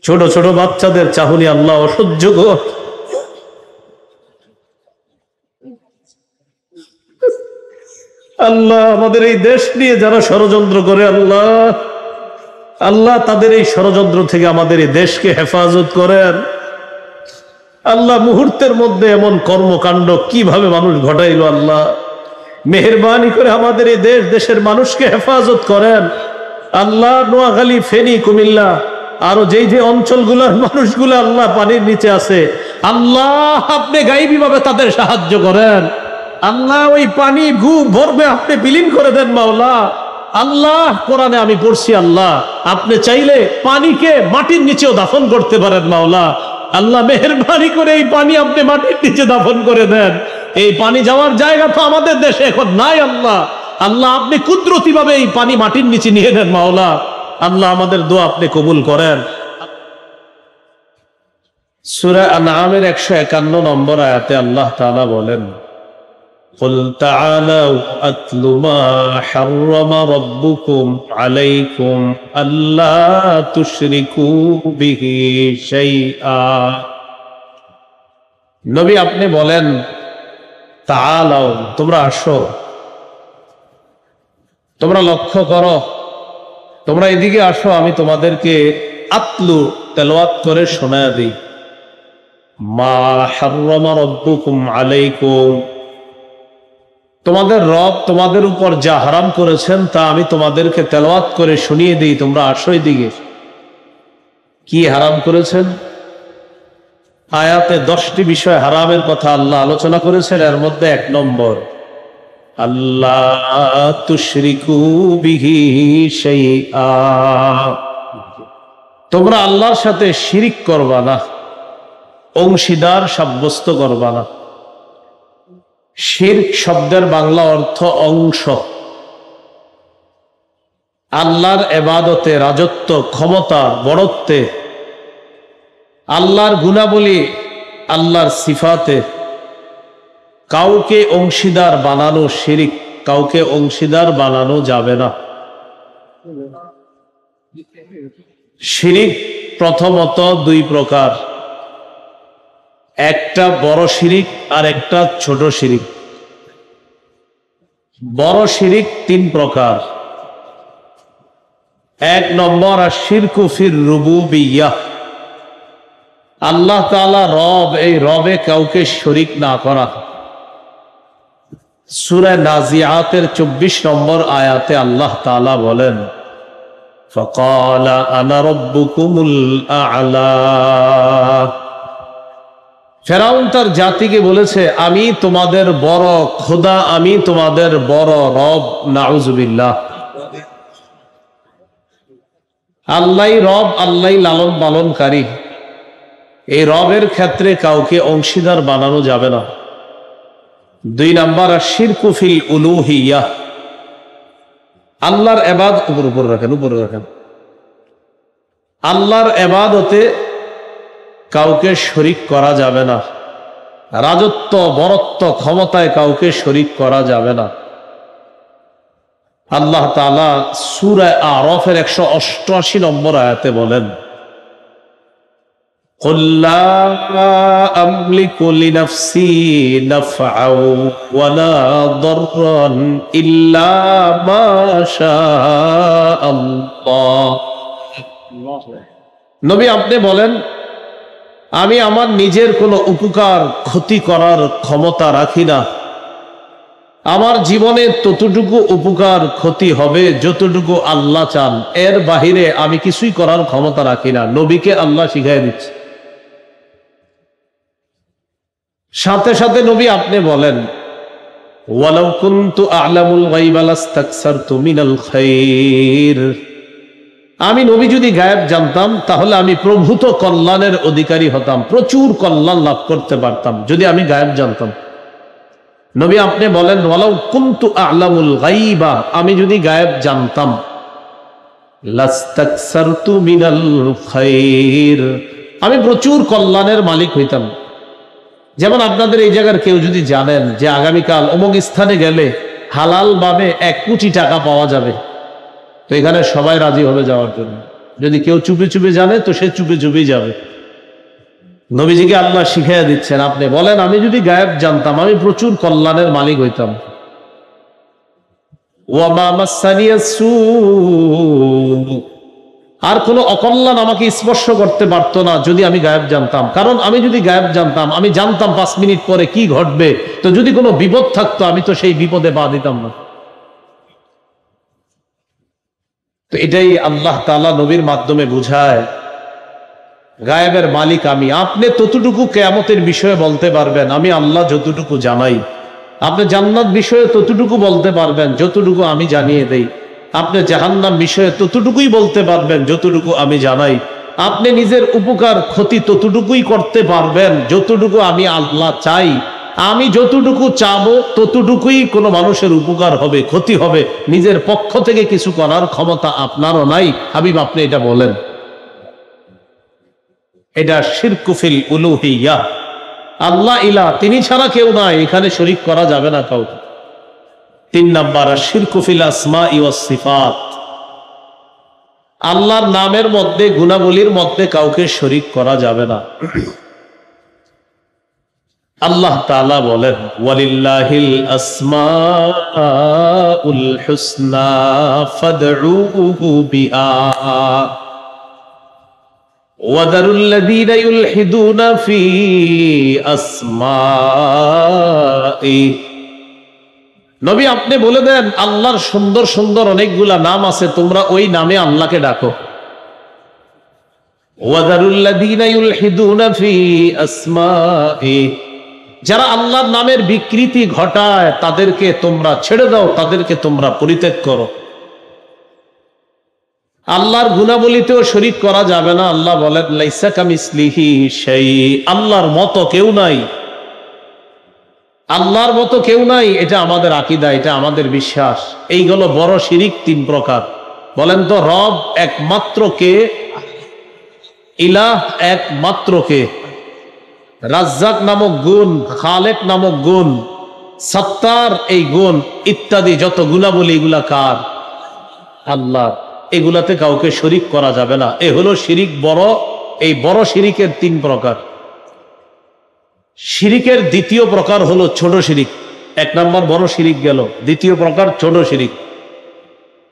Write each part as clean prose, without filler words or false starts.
ছোট ছোট বাচ্চাদের চাহনি আল্লাহ অসহ্য কর। আল্লাহ আমাদের এই দেশ নিয়ে যারা ষড়যন্ত্র করে আল্লাহ, আল্লাহ তাদের এই ষড়যন্ত্র থেকে আমাদের এই দেশকে হেফাজত করেন। আল্লাহ মুহূর্তের মধ্যে এমন কর্মকাণ্ড কিভাবে মানুষ ঘটাইল, আল্লাহ মেহেরবানি করে আমাদের এই দেশের মানুষকে হেফাজত করেন। আল্লাহ নোয়াখালী, ফেনী, কুমিল্লা আরো যেই যে অঞ্চলগুলোর মানুষগুলো আল্লাহ পানির নিচে আছে, আল্লাহ আপনি গায়েবী ভাবে তাদের সাহায্য করেন। আল্লাহ ওই পানি ভরবে আপনি বিলীন করে দেন মাওলা। আল্লাহ কোরআনে আমি পড়ছি, আল্লাহ আপনি চাইলে পানিকে মাটির নিচেও দাফন করতে পারেন মাওলা। আল্লাহ মেহেরবানি করে এই পানি আপনি মাটির নিচে দাফন করে দেন। এই পানি যাওয়ার জায়গা তো আমাদের দেশে এখন নাই আল্লাহ। আল্লাহ আপনি কুদরতি ভাবে এই পানি মাটির নিচে নিয়ে নেন মাওলা। আল্লাহ আমাদের দোয়া আপনি কবুল করেন। সূরা আনআমের 151 নম্বর আয়াতে আল্লাহ তাআলা বলেন, قل تعالوا أتل ما حرم ربكم عليكم ألا تشركوا به شيئا। নবী আপনি বলেন, তাআলাও তোমরা আসো, তোমরা লক্ষ্য করো, তোমরা এদিকে আসো, আমি তোমাদেরকে আতলু তেলাওয়াত করে শোনায়া দিই। মা হাররামা রাব্বুকুম আলাইকুম, তোমাদের রব তোমাদের উপর যা হারাম করেছেন তা আমি তোমাদেরকে তেলাওয়াত করে শুনিয়ে দিই, তোমরা আসো এদিকে। কি হারাম করেছেন? আয়াতে 10টি বিষয় হারামের কথা আল্লাহ আলোচনা করেছেন। এর মধ্যে 1 নম্বর, আল্লাহ তুশরিকু বিহি শাইআ, তোমরা আল্লাহর সাথে শিরিক করবা না, অংশীদার সাব্যস্ত করবা না। শিরক শব্দের বাংলা অর্থ অংশ। আল্লাহর ইবাদতে, রাজত্ব, ক্ষমতা, বড়ত্বে, আল্লাহর গুণাবলী, আল্লাহর সিফাতে কাউকে অংশীদার বানানো শিরক। কাউকে অংশীদার বানানো যাবে না। শিরক প্রথমত 2 প্রকার, একটা বড় শিরিক আর একটা ছোট শিরিক। বড় শিরিক 3 প্রকার। 1 নম্বর আশ-শিরকু ফির রুবুবিয়্যাহ, আল্লাহ তাআলা রব, এই রবে কাউকে শরীক না করা। সূরা নাজিআতের 24 নম্বর আয়াতে আল্লাহ তাআলা বলেন, ফাকালা আনা রাব্বুকুমুল আ'লা। ফেরাউন তার জাতিকে বলেছে, আমি তোমাদের বড় খোদা, আমি তোমাদের বড় রব। নাউজুবিল্লাহ। আল্লাহই রব, আল্লাহই লালন পালনকারী। এই রবের ক্ষেত্রে কাউকে অংশীদার বানানো যাবে না। 2 নাম্বার আশ-শিরকু ফিল উলুহিয়্যাহ, আল্লাহর ইবাদত উপরে রাখেন। আল্লাহর ইবাদতে কাউকে শরীক করা যাবে না। রাজত্ব, বরত্ব, ক্ষমতায় কাউকে শরীক করা যাবে না। আল্লাহ তাআলা সূরা আরাফের 188 নম্বর আয়াতে বলেন, কুল লা আমলিকু লিনাফসি নাফআও ওয়ালা দাররান ইল্লা মা শাআল্লাহ। নবী আপনি বলেন, আমি আমার নিজের কোনো উপকার ক্ষতি করার ক্ষমতা রাখি না। আমার জীবনে ততটুকু উপকার ক্ষতি হবে যতটুকু আল্লাহ চান, এর বাহিরে আমি কিছুই করার ক্ষমতা রাখি না। নবীকে আল্লাহ শিখাই দিচ্ছে। সাথে সাথে নবী আপনি বলেন, ওয়ালাউ কুনতু আ'লামুল গায়বা লাস্তাকসারতু মিনাল খায়র, আমি নবী যদি গায়েব জানতাম তাহলে আমি প্রভূত কল্যাণের অধিকারী হতাম, প্রচুর কল্যাণ লাভ করতে পারতাম যদি আমি গায়েব জানতাম। নবী আপনি বলেন, ওয়ালাউ কুনতু আ'লামুল গায়বা, আমি যদি গায়েব জানতাম, লাস্তাকসারতু মিনাল খায়র, আমি প্রচুর কল্যাণের মালিক হইতাম। যেমন আপনাদের এই জায়গার কেউ যদি জানেন যে আগামীকাল অমুক স্থানে গেলে হালাল ভাবে 1 কোটি টাকা পাওয়া যাবে, তো এখানে সবাই রাজি হবে যাওয়ার জন্য। যদি কেউ চুপে চুপে জানে তো সে চুপে চুপেই যাবে। নবীজিকে আল্লাহ শিখাইয়া দিচ্ছেন, আপনি বলেন আমি যদি গায়েব জানতাম আমি প্রচুর কল্যাণের মালিক হইতাম। ওয়ামা মাসানিয়াস সূ, আর কোনো অকল্যাণ আমাকে স্পর্শ করতে পারতো না যদি আমি গায়েব জানতাম। কারণ আমি যদি গায়েব জানতাম, আমি জানতাম 5 মিনিট পরে কি ঘটবে, তো যদি কোনো বিপদ থাকতো আমি তো সেই বিপদে পা দিতাম না। তো এটাই আল্লাহ তাআলা নবীর মাধ্যমে বুঝায়, গায়েবের মালিক আমি। আপনি ততটুকু কিয়ামতের বিষয়ে বলতে পারবেন আমি আল্লাহ যতটুকু জানাই। আপনি জান্নাত বিষয়ে ততটুকু বলতে পারবেন যতটুকু আমি জানিয়ে দেই। আপনি জাহান্নাম বিষয়ে ততটুকুই বলতে পারবেন যতটুকু আমি জানাই। আপনি নিজের উপকার ক্ষতি ততটুকুই করতে পারবেন যতটুকু আমি আল্লাহ চাই। আমি যতটুকু চাবো ততটুকুই কোনো মানুষের উপকার হবে, ক্ষতি হবে। নিজের পক্ষ থেকে কিছু করার ক্ষমতা আপনারও নাই। হাবিব আপনি এটা বলেন, এটা শিরকু ফিল উলুহিয়্যা। আল্লাহ ইলাহ, তিনি ছাড়া কেউ নাই, এখানে শরীক করা যাবে না কাউকে। 3 নাম্বার শিরকু ফিল আসমাই ওয়াস সিফাত, আল্লাহর নামের মধ্যে গুণাবলীর মধ্যে কাউকে শরীক করা যাবে না। আল্লাহ তাআলা বলেন ওয়ালিল্লাহিল আসমাউল হুসনা ফাদউহু বিহা ওয়াদারুল্লাযীনা ইউলহিদুনা ফি আসমাই। নবী আপনি বলে দেন আল্লাহর সুন্দর সুন্দর অনেকগুলা নাম আছে, তোমরা ওই নামে আল্লাহকে ডাকো। ওয়াদারুল্লাযীনা ইউলহিদুনা ফি আসমাই, যারা আল্লাহর নামের বিকৃতি ঘটায় তাদেরকে তোমরা ছেড়ে দাও, তাদেরকে তোমরা পরিত্যাগ করো। আল্লাহর গুণাবলীতেও শরীক করা যাবে না। আল্লাহ বলেন লাইসা কামিসলিহি শাই, আল্লাহর মতো কেউ নাই। আল্লাহর মতো কেউ নাই, এটা আমাদের আকীদা, এটা আমাদের বিশ্বাস। এইগুলো বড় শিরিক 3 প্রকার। বলেন তো রব একমাত্র কে? ইলাহ একমাত্র কে? রাজ্জাক নামক গুণ, খালেক নামক গুণ, সত্তার এই গুণ ইত্যাদি যত গুণাবলী এগুলা কার? আল্লাহ। এগুলাতে কাউকে শরীক করা যাবে না। এ হলো শিরিক বড়। এই বড় শিরিকের 3 প্রকার। শিরিকের দ্বিতীয় প্রকার হলো ছোট শিরিক। 1 নম্বর বড় শিরিক গেল, দ্বিতীয় প্রকার ছোট শিরিক।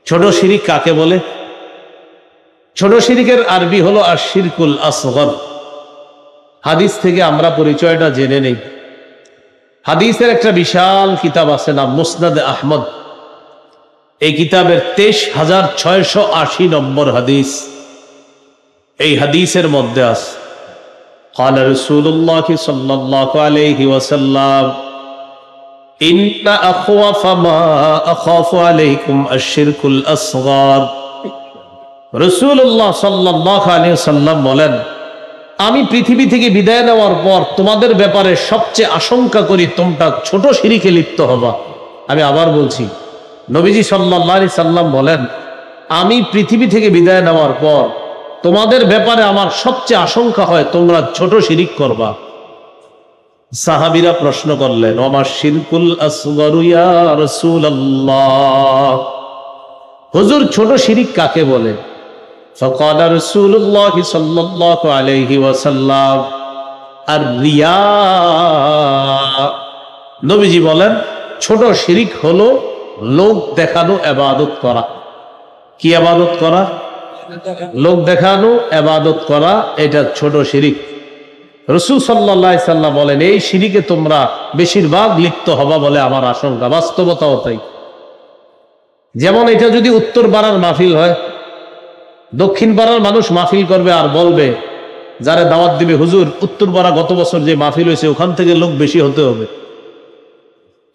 ছোট শিরিক কাকে বলে? ছোট শিরিকের আরবি হলো আশ-শিরকুল আসগর। হাদিস থেকে আমরা পরিচয়টা জেনে নেই। হাদিসের একটা বিশাল কিতাব আছে নাম মুসনাদ আহমদ। এই কিতাবের 23,680 নম্বর হাদিস। এই হাদিসের মধ্যে আছে قال رسول الله صلى الله عليه وسلم إن أخوف ما أخاف عليكم الشرك الأصغر। রাসূলুল্লাহ সাল্লাল্লাহু আলাইহি ওয়াসাল্লাম বলেন, আমি পৃথিবী থেকে বিদায় নেওয়ার পর তোমাদের ব্যাপারে সবচেয়ে আশঙ্কা করি তোমরা ছোট শিরিকে লিপ্ত হবা। আমি আবার বলছি, নবীজি সাল্লাল্লাহু আলাইহি সাল্লাম বলেন, আমি পৃথিবী থেকে বিদায় নেওয়ার পর তোমাদের ব্যাপারে আমার সবচেয়ে আশঙ্কা হয় তোমরা ছোট শিরিক করবা। সাহাবীরা প্রশ্ন করলেন, ওমা শিরকুল আসগরু ইয়া রাসূলুল্লাহ, হুজুর ছোট শিরিক কাকে বলে? ফাকালা রাসূলুল্লাহ সাল্লাল্লাহু আলাইহি ওয়াসাল্লাম আর-রিয়া। নবীজি বলেন ছোট শিরিক হলো লোক দেখানো ইবাদত করা। কি ইবাদত করা? লোক দেখানো ইবাদত করা, এটা ছোট শিরিক। রাসূল সাল্লাল্লাহু আলাইহি সাল্লাম বলেন এই শিরিকে তোমরা বেশিরভাগ লিপ্ত হবা বলে আমার আশঙ্কা। বাস্তবতাও তাই। যেমন এটা যদি উত্তর পাড়ার মাহফিল হয়, দক্ষিণ পাড়ার মানুষ মাহফিল করবে আর বলবে, যারা দাওয়াত দিবে, হুজুর উত্তর পাড়া গত বছর যে মাহফিল হয়েছে ওখান থেকে লোক বেশি হতে হবে,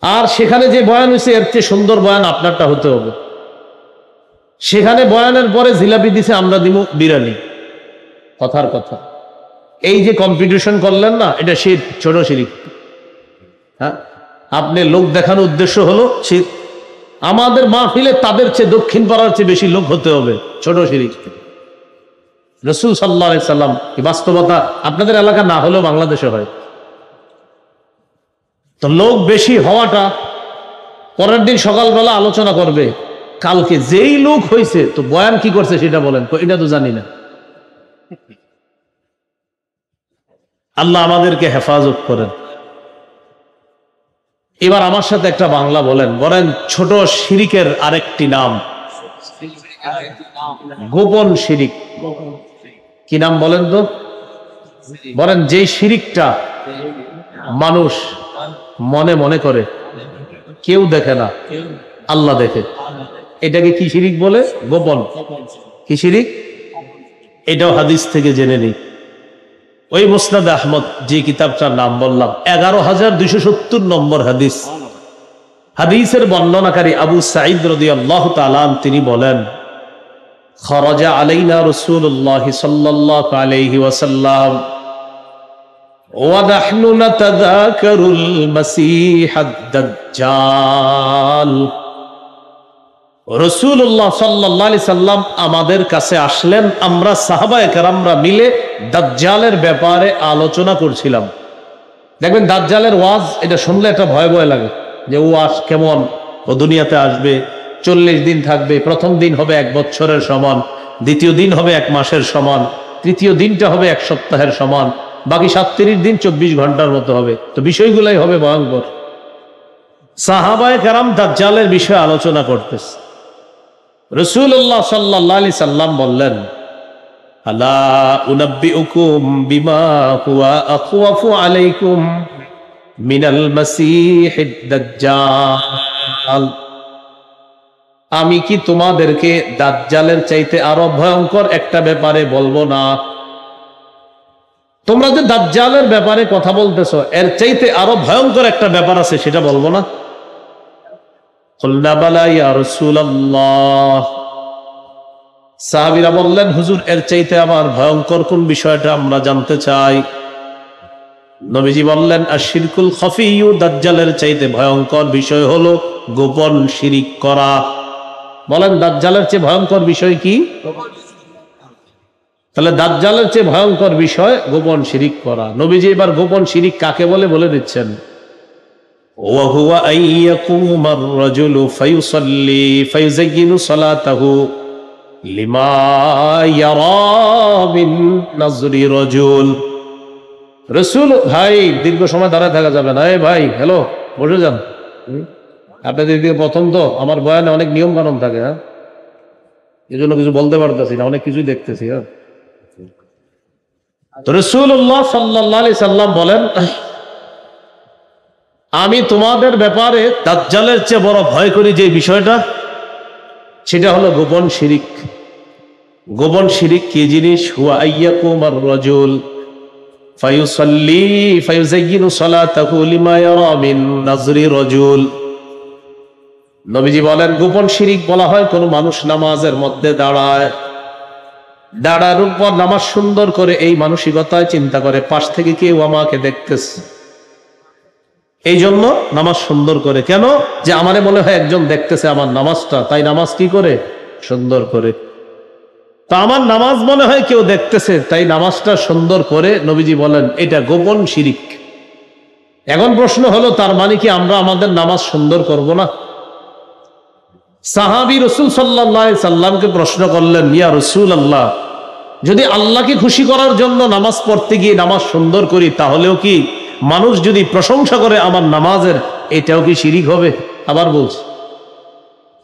আর সেখানে যে বয়ান হয়েছে এর চেয়ে সুন্দর বয়ান আপনারটা হতে হবে। সেখানে বয়ানের পরে জিলাপি দিছে, আমরা দিব বিরিয়ানি। কথার কথা, এই যে কম্পিটিশন করলেন না, এটা শিরক, ছোট শিরক। হ্যাঁ, আপনি লোক দেখানোর উদ্দেশ্য হলো শিরক। আমাদের মাহফিলে তাদের চেয়ে দক্ষিণ পাড়ার চেয়ে বেশি লোক হতে হবে, ছোট শিরক। রাসূল সাল্লাল্লাহু আলাইহি সাল্লাম, এই বাস্তবতা আপনাদের এলাকা না হলেও বাংলাদেশে হয়। তো লোক বেশি হওয়াটা পরের দিন সকালবেলা আলোচনা করবে, কালকে যেই লোক হয়েছে তো বয়ান কি করছে সেটা বলেন, এটা তো জানি না। আল্লাহ আমাদেরকে হেফাজত করেন। এবার আমার সাথে একটা বাংলা বলেন, বলেন ছোট শিরিকের আরেকটি নাম, গোপন শিরিক। কি নাম বলেন তো? বলেন যেই শিরিকটা মানুষ মনে মনে করে, কেউ দেখে না, আল্লাহ দেখে, এটাকে কি শিরিক বলে? গোপন। কি শিরিক? এটাও হাদিস থেকে জেনে নিই। ওই মুসনাদ আহমদ যে কিতাবটার নাম বললাম, 11,270 নম্বর হাদিস। হাদিসের বর্ণনাকারী আবু সাঈদ রাদিয়াল্লাহু তাআলা তিনি বলেন, খরাজা আলাইনা রাসূলুল্লাহ সাল্লাল্লাহু আলাইহি ওয়াসাল্লাম ওয়া নাহনু নাতাযাকারুল মাসীহাদ দাজ্জাল। রাসূলুল্লাহ সাল্লাল্লাহু আলাইহি সাল্লাম আমাদের কাছে আসলেন, আমরা সাহাবায়ে কেরামরা মিলে দাজ্জালের ব্যাপারে আলোচনা করছিলাম। দেখবেন দাজ্জালের ওয়াজ এটা শুনলে একটা ভয় ভয় লাগে, যে ও কেমন, ও দুনিয়াতে আসবে, 40 দিন থাকবে, প্রথম দিন হবে 1 বছরের সমান, দ্বিতীয় দিন হবে 1 মাসের সমান, তৃতীয় দিনটা হবে 1 সপ্তাহের সমান, বাকি 37 দিন 24 ঘন্টার মতো হবে। তো বিষয়গুলাই হবে ভয়ঙ্কর। সাহাবায়ে কেরাম দাজ্জালের বিষয়ে আলোচনা করতেছে। রাসূলুল্লাহ সাল্লাল্লাহু আলাইহি সাল্লাম বললেন, আলা উনাব্বিউকুম বিমা হুয়া আখওয়াফু আলাইকুম মিনাল মাসীহিদ দাজ্জাল। আমি কি তোমাদেরকে দাজ্জালের চাইতে আরো ভয়ঙ্কর একটা ব্যাপারে বলবো না? তোমরা যে দাজ্জালের ব্যাপারে কথা বলতেছো, এর চাইতে আরো ভয়ঙ্কর একটা ব্যাপার আছে, সেটা বলবো না? কুলনা বালা ইয়া রাসূলুল্লাহ। সাহাবীরা বললেন, হুজুর এর চাইতে আমার ভয়ঙ্কর কোন বিষয়টা আমরা জানতে চাই। নবীজি বললেন, আশিরকুল খফিয়্যু, দাজ্জালের চাইতে ভয়ঙ্কর বিষয় হলো গোপন শিরিক করা। বলেন দাজ্জালের চেয়ে ভয়ঙ্কর বিষয় কি? তাহলে দাজ্জালের চেয়ে ভয়ঙ্কর বিষয় গোপন শিরিক করা। নবীজি এবার গোপন শিরিক কাকে বলে বলে দিচ্ছেন। ওয়া হুয়া আইয়াকুমার রাজুলু ফায়ুসাল্লি ফায়ুযায়্যিনু সালাতাহু লিমা ইয়ারা মিন নাজরি রাজুল। রাসূল, ভাই দীর্ঘ সময় দাঁড়ায় থাকা যাবে না। এই ভাই, হ্যালো, বসে যান। আপনাদের দিকে প্রথম তো আমার বয়ানে অনেক নিয়ম কানুন থাকে, হ্যাঁ, এই জন্য কিছু বলতে পারতেছি না, অনেক কিছুই দেখতেছি। হ্যাঁ, তো রাসূলুল্লাহ সাল্লাল্লাহু আলাইহি সাল্লাম বলেন, আমি তোমাদের ব্যাপারে দাজ্জালের চেয়ে বড় ভয় করি যে বিষয়টা, সেটা হলো গোপন শিরিক। গোপন শিরিক কি জিনিস? হুয়া আইয়াকুমার রাজুল ফায়ুসাল্লি ফায়ুযায়্যিনু সালাতাহু লিমা ইয়ারা মিন নাজরি রাজুল। নবীজি বলেন, গোপন শিরিক বলা হয় কোন মানুষ নামাজের মধ্যে দাঁড়ায়, দাঁড়ানোর পর নামাজ সুন্দর করে এই মানসিকতায় চিন্তা করে, পাশ থেকে কেউ আমাকে দেখতেছে, এই জন্য নামাজ সুন্দর করে। কেন? যে আমারে মনে হয় একজন দেখতেছে আমার নামাজটা, তাই নামাজ কি করে? সুন্দর করে। তা আমার নামাজ মনে হয় কেউ দেখতেছে, তাই নামাজটা সুন্দর করে। নবীজি বলেন এটা গোপন শিরিক। এখন প্রশ্ন হলো, তার মানে কি আমরা আমাদের নামাজ সুন্দর করব না? সাহাবী রাসূল সাল্লাল্লাহু আলাইহি সাল্লামকে প্রশ্ন করলেন, ইয়া রাসূলুল্লাহ, যদি আল্লাহকে খুশি করার জন্য নামাজ পড়তে গিয়ে নামাজ সুন্দর করি, তাহলেও কি মানুষ যদি প্রশংসা করে আমার নামাজের, এটাও কি শিরিক হবে? আবার বলছি,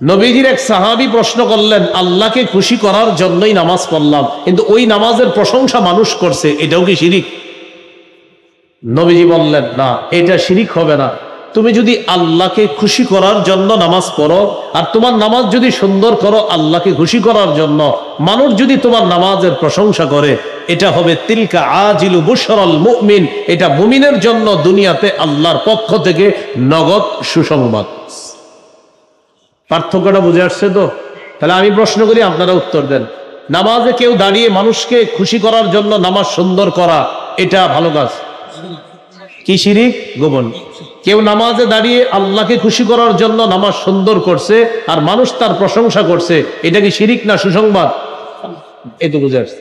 নবীজির এক সাহাবী প্রশ্ন করলেন, আল্লাহকে খুশি করার জন্যই নামাজ পড়লাম, কিন্তু ওই নামাজের প্রশংসা মানুষ করছে, এটাও কি শিরিক? নবীজি বললেন, না, এটা শিরিক হবে না। তুমি যদি আল্লাহকে খুশি করার জন্য নামাজ পড়ো, আর তোমার নামাজ যদি সুন্দর করো আল্লাহকে খুশি করার জন্য, মানুষ যদি তোমার নামাজের প্রশংসা করে, এটা হবে তিলকা আজিলু বুশরাল মুমিন, এটা মুমিনের জন্য দুনিয়াতে আল্লাহর পক্ষ থেকে নগদ সুসংবাদ। পার্থক্যটা বুঝে আসছে তো? তাহলে আমি প্রশ্ন করি, আপনারা উত্তর দেন। নামাজে কেউ দাঁড়িয়ে মানুষকে খুশি করার জন্য নামাজ সুন্দর করা, এটা ভালো কাজ কি শিরিক? গোপন। কেউ নামাজে দাঁড়িয়ে আল্লাহকে খুশি করার জন্য নামাজ সুন্দর করছে, আর মানুষ তার প্রশংসা করছে, এটা কি শিরিক না সুসংবাদ? এই তো বুঝে আসছে।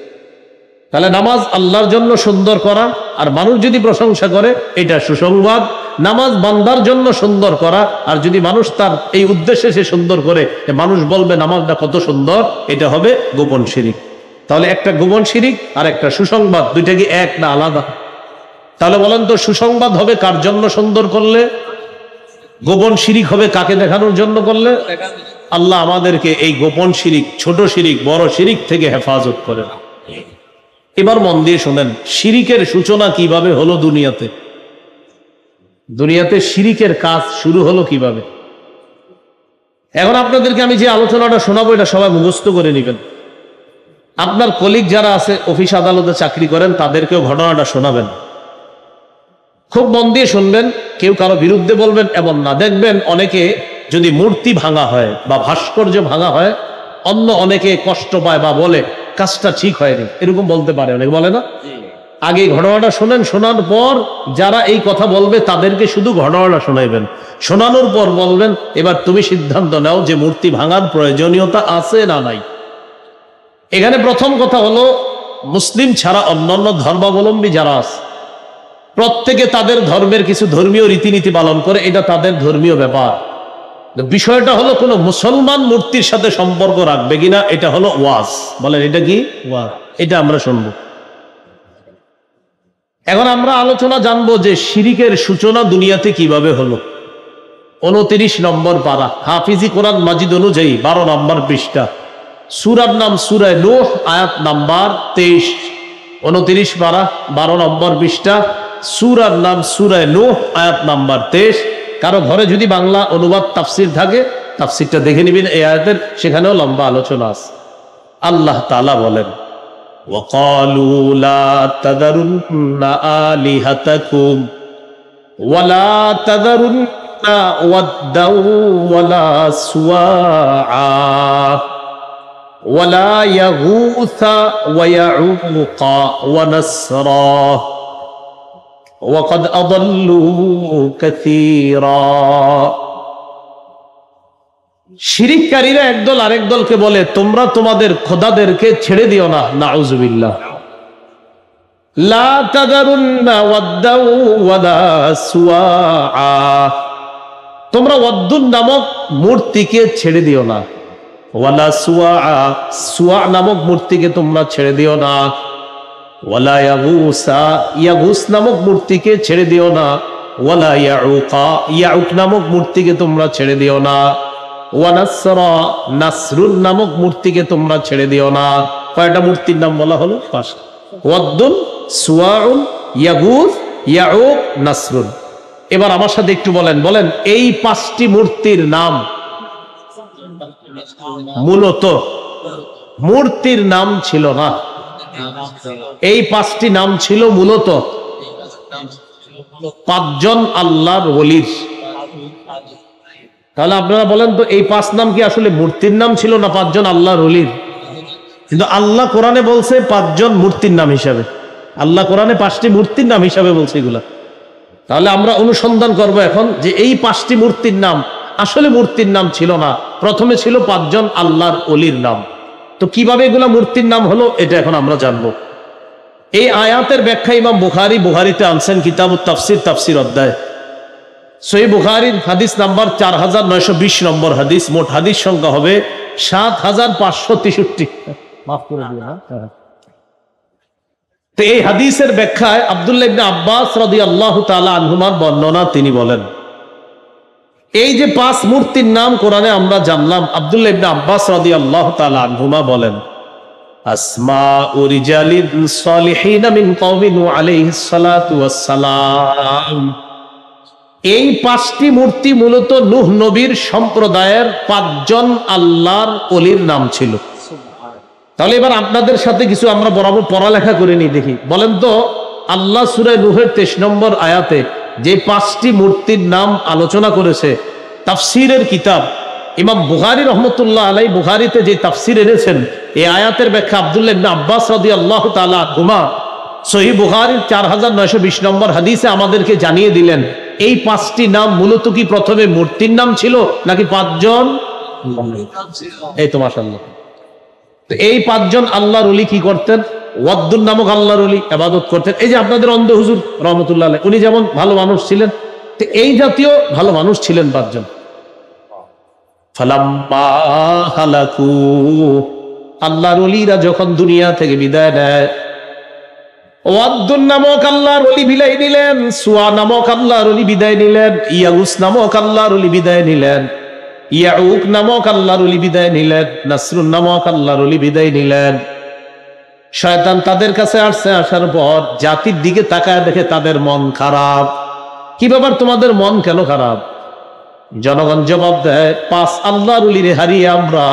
তাহলে নামাজ আল্লাহর জন্য সুন্দর করা, আর মানুষ যদি প্রশংসা করে, এটা সুসংবাদ। নামাজ বান্দার জন্য সুন্দর করা, আর যদি মানুষ তার এই উদ্দেশ্যে সে সুন্দর করে, মানুষ বলবে নামাজটা কত সুন্দর, এটা হবে গোপন শিরিক। তাহলে একটা গোপন শিরিক আর একটা সুসংবাদ, দুইটা কি এক না আলাদা? তাহলে বলেন তো, সুসংবাদ হবে কার জন্য সুন্দর করলে? গোপন শিরিক হবে কাকে দেখানোর জন্য করলে? আল্লাহ আমাদেরকে এই গোপন শিরিক, ছোট শিরিক, বড় শিরিক থেকে হেফাজত করে। এবার মন দিয়ে শোনেন, শিরিকের সূচনা কিভাবে হলো দুনিয়াতে? দুনিয়াতে শিরিকের কাজ শুরু হলো কিভাবে? এখন আপনাদেরকে আমি যে আলোচনাটা শোনাবো, এটা সবাই মুখস্থ করে নেবেন। আপনার কলিগ যারা আছে, অফিস আদালতে চাকরি করেন, তাদেরকেও ঘটনাটা শোনাবেন। খুব মন দিয়ে শুনবেন, কেউ কারো বিরুদ্ধে বলবেন এমন না। দেখবেন অনেকে যদি মূর্তি ভাঙা হয় বা ভাস্কর্য ভাঙা হয়, অন্য অনেকে কষ্ট পায় বা বলে কাজটা ঠিক হয়নি, এরকম বলতে পারে, অনেকে বলে না? আগে ঘটনাটা শোনেন, শোনার পর যারা এই কথা বলবে তাদেরকে শুধু ঘটনাটা শোনাইবেন। শোনানোর পর বলবেন, এবার তুমি সিদ্ধান্ত নাও যে মূর্তি ভাঙার প্রয়োজনীয়তা আছে না নাই। এখানে প্রথম কথা হলো, মুসলিম ছাড়া অন্যান্য ধর্মাবলম্বী যারা আছে, প্রত্যেকে তাদের ধর্মের কিছু ধর্মীয় রীতিনীতি পালন করে, এটা তাদের ধর্মীয় ব্যাপার। বিষয়টা হলো কোন মুসলমান মূর্তির সাথে সম্পর্ক রাখবে কিনা, এটা হলো ওয়াজ। বলেন এটা কি ওয়াজ? এটা আমরা শুনবো। এখন আমরা আলোচনা জানবো যে শিরিকের সূচনা দুনিয়াতে কিভাবে হলো। 29 নম্বর পারা, হাফিজি কোরআন মাজিদ অনুযায়ী 12 নম্বর পৃষ্ঠা, সূরার নাম সূরা নূহ, আয়াত নাম্বার 23। 29 পারা, 12 নম্বর পৃষ্ঠা, সূরার নাম সূরা নূহ, আয়াত নাম্বার 23। কারো ঘরে যদি বাংলা অনুবাদ তাফসির থাকে, তাফসিরটা দেখে নিবেন এই আয়াতের, সেখানেও লম্বা আলোচনা আছে। আল্লাহ তাআলা বলেন, وَقَالُوا لَا تَذَرُنَّ آلِهَتَكُمْ وَلَا تَذَرُنَّ وَدًّا وَلَا سُوَاعًا وَلَا يَغُوثَ وَيَعُوقَ وَنَسْرًا وَقَدْ أَضَلُّوا كَثِيرًا। শিরিককারীরা একদল আরেক দলকে বলে, তোমরা তোমাদের খোদাদেরকে ছেড়ে দিও না। নাউজুবিল্লাহ। লা তাযারুন্না ওয়াদ্দাও ওয়ালা সুওয়া, তোমরা ওয়াদ্দুন নামক মূর্তিকে ছেড়ে দিও না। ওয়ালা সুওয়া, সুওয়া নামক মূর্তিকে তোমরা ছেড়ে দিও না। ওয়ালা ইয়াগুসা, ইয়াগুস নামক মূর্তিকে ছেড়ে দিও না। ওয়ালা ইয়াউকা, ইয়াউক নামক মূর্তিকে তোমরা ছেড়ে দিও না। ওয়ানাসরা, নাসরুন নামক মূর্তিকে তোমরা ছেড়ে দিও না। কয়টা মূর্তির নাম বলা হলো? 5। ওয়াদ্দুন, সুওয়াউন, ইয়াগুস, ইয়াউক, নাসরুন। এবার আমার সাথে একটু বলেন, বলেন এই 5টি মূর্তির নাম মূলত মূর্তির নাম ছিল না। এই 5টি নাম ছিল মূলত 5 জন আল্লাহর ওলির। তাহলে আপনারা বলেন তো, এই 5 নাম কি আসলে মূর্তির নাম ছিল না 5 জন আল্লাহর ওলির? কিন্তু আল্লাহ কোরআনে বলছে 5 জন মূর্তির নাম হিসাবে। আল্লাহ কোরআনে 5টি মূর্তির নাম হিসাবে বলছে এগুলা। তাহলে আমরা অনুসন্ধান করব এখন যে এই 5টি মূর্তির নাম আসলে মূর্তির নাম ছিল না, প্রথমে ছিল 5 জন আল্লাহর ওলির নাম। তো কিভাবে এগুলা মূর্তির নাম হলো, এটা এখন আমরা জানবো। এই আয়াতের ব্যাখ্যা ইমাম বুখারীতে আনছেন কিতাবুত তাফসির, তাফসির অধ্যায়। সহিহ বুখারীর হাদিস নাম্বার 4920 নম্বর হাদিস। মোট হাদিস সংখ্যা হবে 7563। মাফ করে দিও। তো এই হাদিসের ব্যাখ্যায় আব্দুল্লাহ ইবনে আব্বাস রাদিয়াল্লাহু তাআলা আনহুমার বর্ণনা, তিনি বলেন, এই যে 5 মূর্তির নাম কোরআনে আমরা জানলাম, আব্দুল্লাহ ইবনে আব্বাস রাদিয়াল্লাহু তাআলা আনহুমা বলেন, আসমাউ রিজালিন সালিহিন মিন কওমি নূহ আলাইহিস সালাতু ওয়াস সালাম। এই 5টি মূর্তি মূলত নূহ নবীর সম্প্রদায়ের 5 জন আল্লাহর ওলির নাম ছিল। তাহলে এবার আপনাদের সাথে কিছু আমরা বরাবর পড়ালেখা করে নিই, দেখি। বলেন তো, আল্লাহ সূরা নূহের 23 নম্বর আয়াতে যে 5টি মূর্তির নাম আলোচনা করেছে, তাফসিরের কিতাব ইমাম বুখারী রহমতুল্লাহ আলাইহি বুখারীতে যে তাফসির এনেছেন, এই আয়াতের ব্যাখ্যা আব্দুল্লাহ ইবনে আব্বাস রাদিয়াল্লাহু তাআলা আনহুমা সহিহ বুখারীর 4920 নম্বর হাদিসে আমাদেরকে জানিয়ে দিলেন, এই 5টি নাম মূলত কি প্রথমে মূর্তির নাম ছিল নাকি 5 জন? এই তো মাশাআল্লাহ। তো এই 5 জন আল্লাহর ওলি কি করতেন? ওয়াদ্দুন নামক আল্লাহর ওলি ইবাদত করতেন। এই যে আপনাদের অন্ধ হুজুর রহমতুল্লাহ আলাইহি, উনি যেমন ভালো মানুষ ছিলেন, তো এই জাতীয় ভালো মানুষ ছিলেন 5 জন। ফালাম্মা হালাকু, আল্লাহর ওলিরা যখন দুনিয়া থেকে বিদায় নেয়, ওয়াদ্দুন নামক আল্লাহর ওলি বিদায় নিলেন, সুয়া নামক আল্লাহর ওলি বিদায় নিলেন, ইয়াগুস নামক আল্লাহর ওলি বিদায় নিলেন, ইয়াউক নামক আল্লাহর ওলি বিদায় নিলেন, নাসরুন নামক আল্লাহর ওলি বিদায় নিলেন। শয়তান তাদের কাছে আসছে, আসার পর জাতির দিকে তাকায় দেখে তাদের মন খারাপ। কি ব্যাপার, তোমাদের মন কেন খারাপ? জনগণ জবাব দেয়, 5 আল্লাহর ওলিরে হারিয়ে আমরা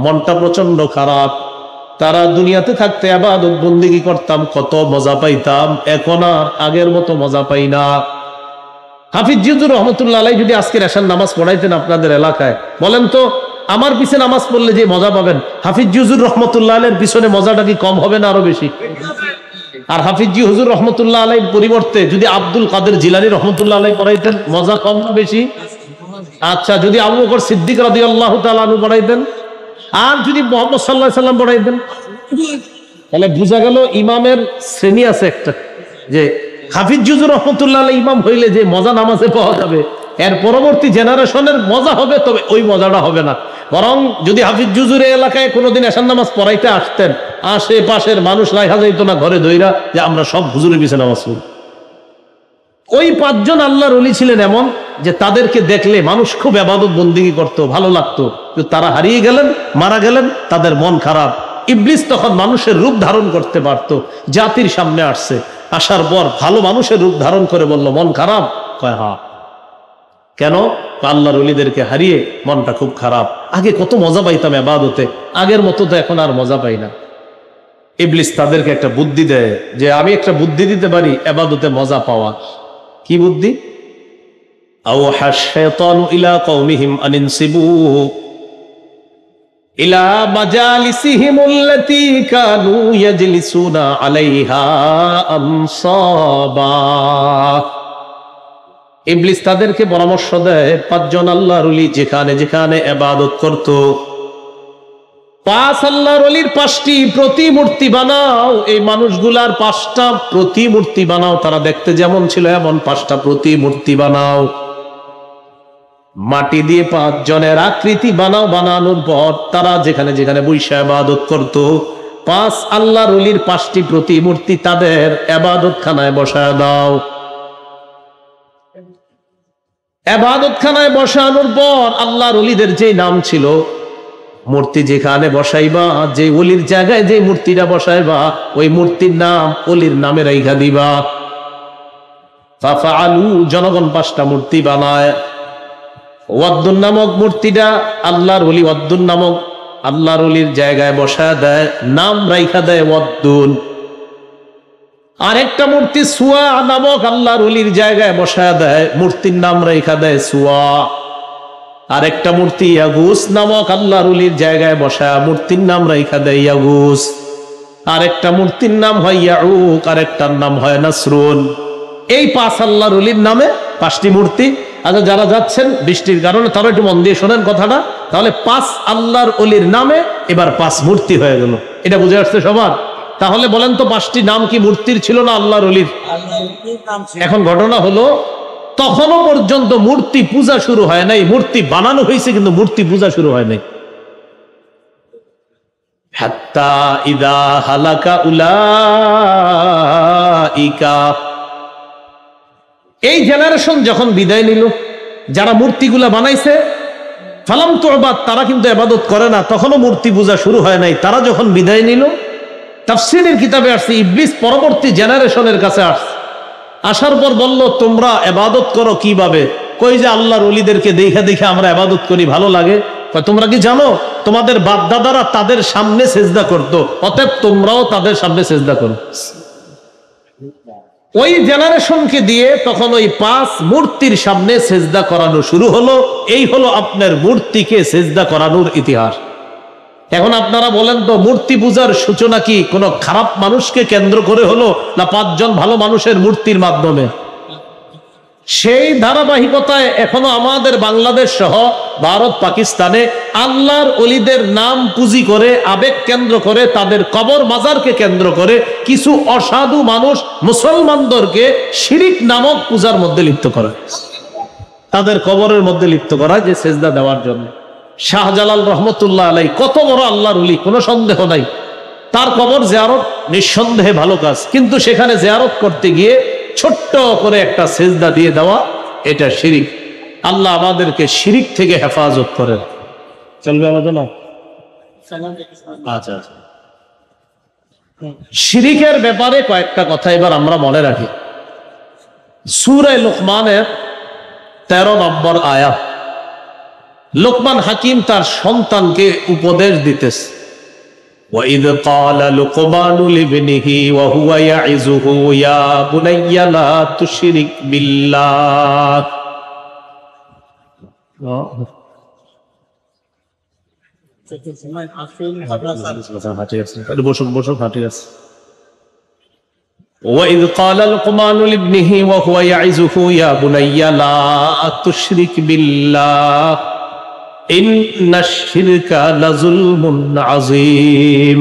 মনটা প্রচন্ড খারাপ। তারা দুনিয়াতে থাকতে ইবাদত বন্দেগী করতাম, কত মজা পাইতাম, এখন আর আগের মতো মজা পাই না। হাফিজ জিউজুর রহমতুল্লাহ আলাইহি যদি আজকের এশার নামাজ পড়াইতেন আপনাদের এলাকায়, বলেন তো আমার পিছনে নামাজ পড়লে যে মজা পাবেন, হাফিজ জিউজুর রহমতুল্লাহ আলাইহির পিছনে মজাটা কি কম হবে না আরো বেশি? আর হাফিজ জি হুজুর রহমতুল্লাহ আলাইহির পরিবর্তে যদি আব্দুল কাদের জিলানী রহমতুল্লাহ আলাইহি পড়াইতেন, মজা কম না বেশি? আচ্ছা, যদি আবু বকর সিদ্দিক রাদিয়াল্লাহু তাআলা আনহু পড়াইতেন, আর যদি মুহাম্মদ সাল্লাল্লাহু আলাইহি সাল্লাম পড়াইতেন, তাহলে বোঝা গেল ইমামের শ্রেণী আছে একটা, যে হাফিজ হুজুর রহমতুল্লাহ আলাইহি ইমাম হইলে যে মজা নামাজে পাওয়া যাবে, এর পরবর্তী জেনারেশনের মজা হবে, তবে ওই মজাটা হবে না। বরং যদি হাফিজ হুজুরের এলাকায় কোনোদিন এশার নামাজ পড়াইতে আসতেন, আশেপাশের মানুষ রাখা যাইতো না ঘরে দইরা যে আমরা সব হুজুরের পিছনে নামাজ পড়ি। ওই 5 জন আল্লাহর ওলি ছিলেন এমন যে তাদেরকে দেখলে মানুষ খুব ইবাদত বন্দেগী করতো, ভালো লাগতো। তারা হারিয়ে গেলেন, মারা গেলেন, তাদের মন খারাপ। ইবলিস তখন মানুষের রূপ ধারণ করতে পারত, জাতির সামনে আসছে, আসার পর ভালো মানুষের রূপ ধারণ করে বলল মন খারাপ। কয় হ্যাঁ। কেন? আল্লাহর ওলিদেরকে হারিয়ে মনটা খুব খারাপ। আগে কত মজা পাইতাম ইবাদতে, আগের মতো তো এখন আর মজা পাই না। ইবলিস তাদেরকে একটা বুদ্ধি দেয়, যে আমি একটা বুদ্ধি দিতে পারি ইবাদতে মজা পাওয়া। কি বুদ্ধি? আওহা শাইতানু ইলা কওমিহিম আনিনসিবু ইলা মাজালিসিহিম আল্লাতী কানু ইয়াজলিসুনা আলাইহা আমসাবা। ইবলিস তাদেরকে পরামর্শ দেয়, 5 জন আল্লাহর ওলি যেখানে যেখানে ইবাদত করত, 5 আল্লাহর ওলির 5টি প্রতিমূর্তি বানাও। এই মানুষগুলার 5টা প্রতিমূর্তি বানাও, তারা দেখতে যেমন ছিল এমন 5টা প্রতিমূর্তি বানাও। মাটি দিয়ে 5 জনের আকৃতি বানাও। বানানোর পর তারা যেখানে যেখানে বৈশা ইবাদত করত, 5 আল্লাহর ওলির 5টি প্রতিমূর্তি তাদের ইবাদতখানায় বসায় দাও। ইবাদতখানায় বসানোর পর আল্লাহর ওলিদের যে নাম ছিল, মূর্তি যেখানে বসাইবা, যে ওলির জায়গায় যে মূর্তিটা বসাইবা, ওই মূর্তির নাম ওলির নামে রাইখা দিবা। ফাফআলু, জনগণ 5টা মূর্তি বানায়। ওয়াদ্দুন নামক মূর্তিটা আল্লাহর ওলি, ওয়াদ্দুন নামক আল্লাহর ওলির জায়গায় বসায় দেয়, নাম রাইখা দেয় ওয়াদ্দুন। আরেকটা মূর্তি সুয়া নামক আল্লাহর ওলির জায়গায় বসায় দেয়, মূর্তির নাম রাইখা দেয় সুয়া। আরেকটা মূর্তি ইয়াগুস নামক আল্লাহর ওলির জায়গায় বসায়, মূর্তির নাম রাইখা দেয় ইয়াগুস। আরেকটা মূর্তির নাম হয় ইয়াউক, আরেকটার নাম হয় নাসরুন। এই 5 আল্লাহর ওলির নামে 5টি মূর্তি। আচ্ছা, যারা যাচ্ছেন বৃষ্টির কারণে তারা একটু মন দিয়ে শোনেন কথাটা। তাহলে 5 আল্লাহর ওলির নামে এবার 5 মূর্তি হয়ে গেল। এটা বুঝে আসছে সবার? তাহলে বলেন তো 5টি নাম কি মূর্তির ছিল না আল্লাহর ওলির? এখন ঘটনা হলো, তখনও পর্যন্ত মূর্তি পূজা শুরু হয় নাই, মূর্তি বানানো হয়েছে কিন্তু মূর্তি পূজা শুরু হয় নাই। হাত্তা ইদা হালাকা উলাইকা, এই জেনারেশন যখন বিদায় নিল, যারা মূর্তিগুলা বানাইছে, ফালাম তুবাদ, তারা কিন্তু ইবাদত করে না, তখনও মূর্তি পূজা শুরু হয় নাই। তারা যখন বিদায় নিল, তাফসীরের কিতাবে আসছে ইবলিস পরবর্তী জেনারেশনের কাছে আসছে, আসার পর বলল তোমরা ইবাদত করো কিভাবে? কই যে আল্লাহর ওলিদেরকে দেখে দেখে আমরা ইবাদত করি, ভালো লাগে। তোমরা কি জানো তোমাদের বাপ দাদারা তাদের সামনে সেজদা করতো, অতএব তোমরাও তাদের সামনে সেজদা করো। ওই জেনারেশনকে দিয়ে তখন ওই 5 মূর্তির সামনে সেজদা করানো শুরু হলো। এই হলো আপনার মূর্তিকে সেজদা করানোর ইতিহাস। এখন আপনারা বলেন তো, মূর্তি পূজার সূচনা কি কোনো খারাপ মানুষকে কেন্দ্র করে হলো, না 5 জন ভালো মানুষের মূর্তির মাধ্যমে? সেই ধারাবাহিকতায় এখনো আমাদের বাংলাদেশ সহ ভারত, পাকিস্তানে আল্লাহর ওলিদের নাম পুঁজি করে, আবেগ কেন্দ্র করে, তাদের কবর মাজারকে কেন্দ্র করে কিছু অসাধু মানুষ মুসলমানদেরকে শিরিক নামক পূজার মধ্যে লিপ্ত করে। তাদের কবরের মধ্যে লিপ্ত করা, যে সেজদা দেওয়ার জন্য। শাহজালাল রহমতুল্লাহ আলাই কত বড় আল্লাহর ওলি, কোনো সন্দেহ নাই। তার কবর জিয়ারত নিঃসন্দেহে ভালো কাজ, কিন্তু সেখানে জিয়ারত করতে গিয়ে ছোট্ট করে একটা সেজদা দিয়ে দেওয়া, এটা শিরিক। আল্লাহ আমাদেরকে শিরিক থেকে হেফাজত করেন। চলবে আমাদের না? আচ্ছা আচ্ছা। শিরিকের ব্যাপারে কয়েকটা কথা এবার আমরা মনে রাখি। সূরা লোকমানের 13 নম্বর আয়াত। লোকমান হাকিম তার সন্তানকে উপদেশ দিতেছে। وَإِذْ قَالَ لُقْمَانُ لِابْنِهِ وَهُوَ يَعِظُهُ يَا بُنَيَّ لَا تُشْرِكْ بِاللَّهِ وَإِذْ قَالَ لُقْمَانُ لِابْنِهِ وَهُوَ يَعِظُهُ يَا بُنَيَّ لَا تُشْرِكْ بِاللَّهِ ইন্নাশ শিরকা লাযুলমুন আযীম।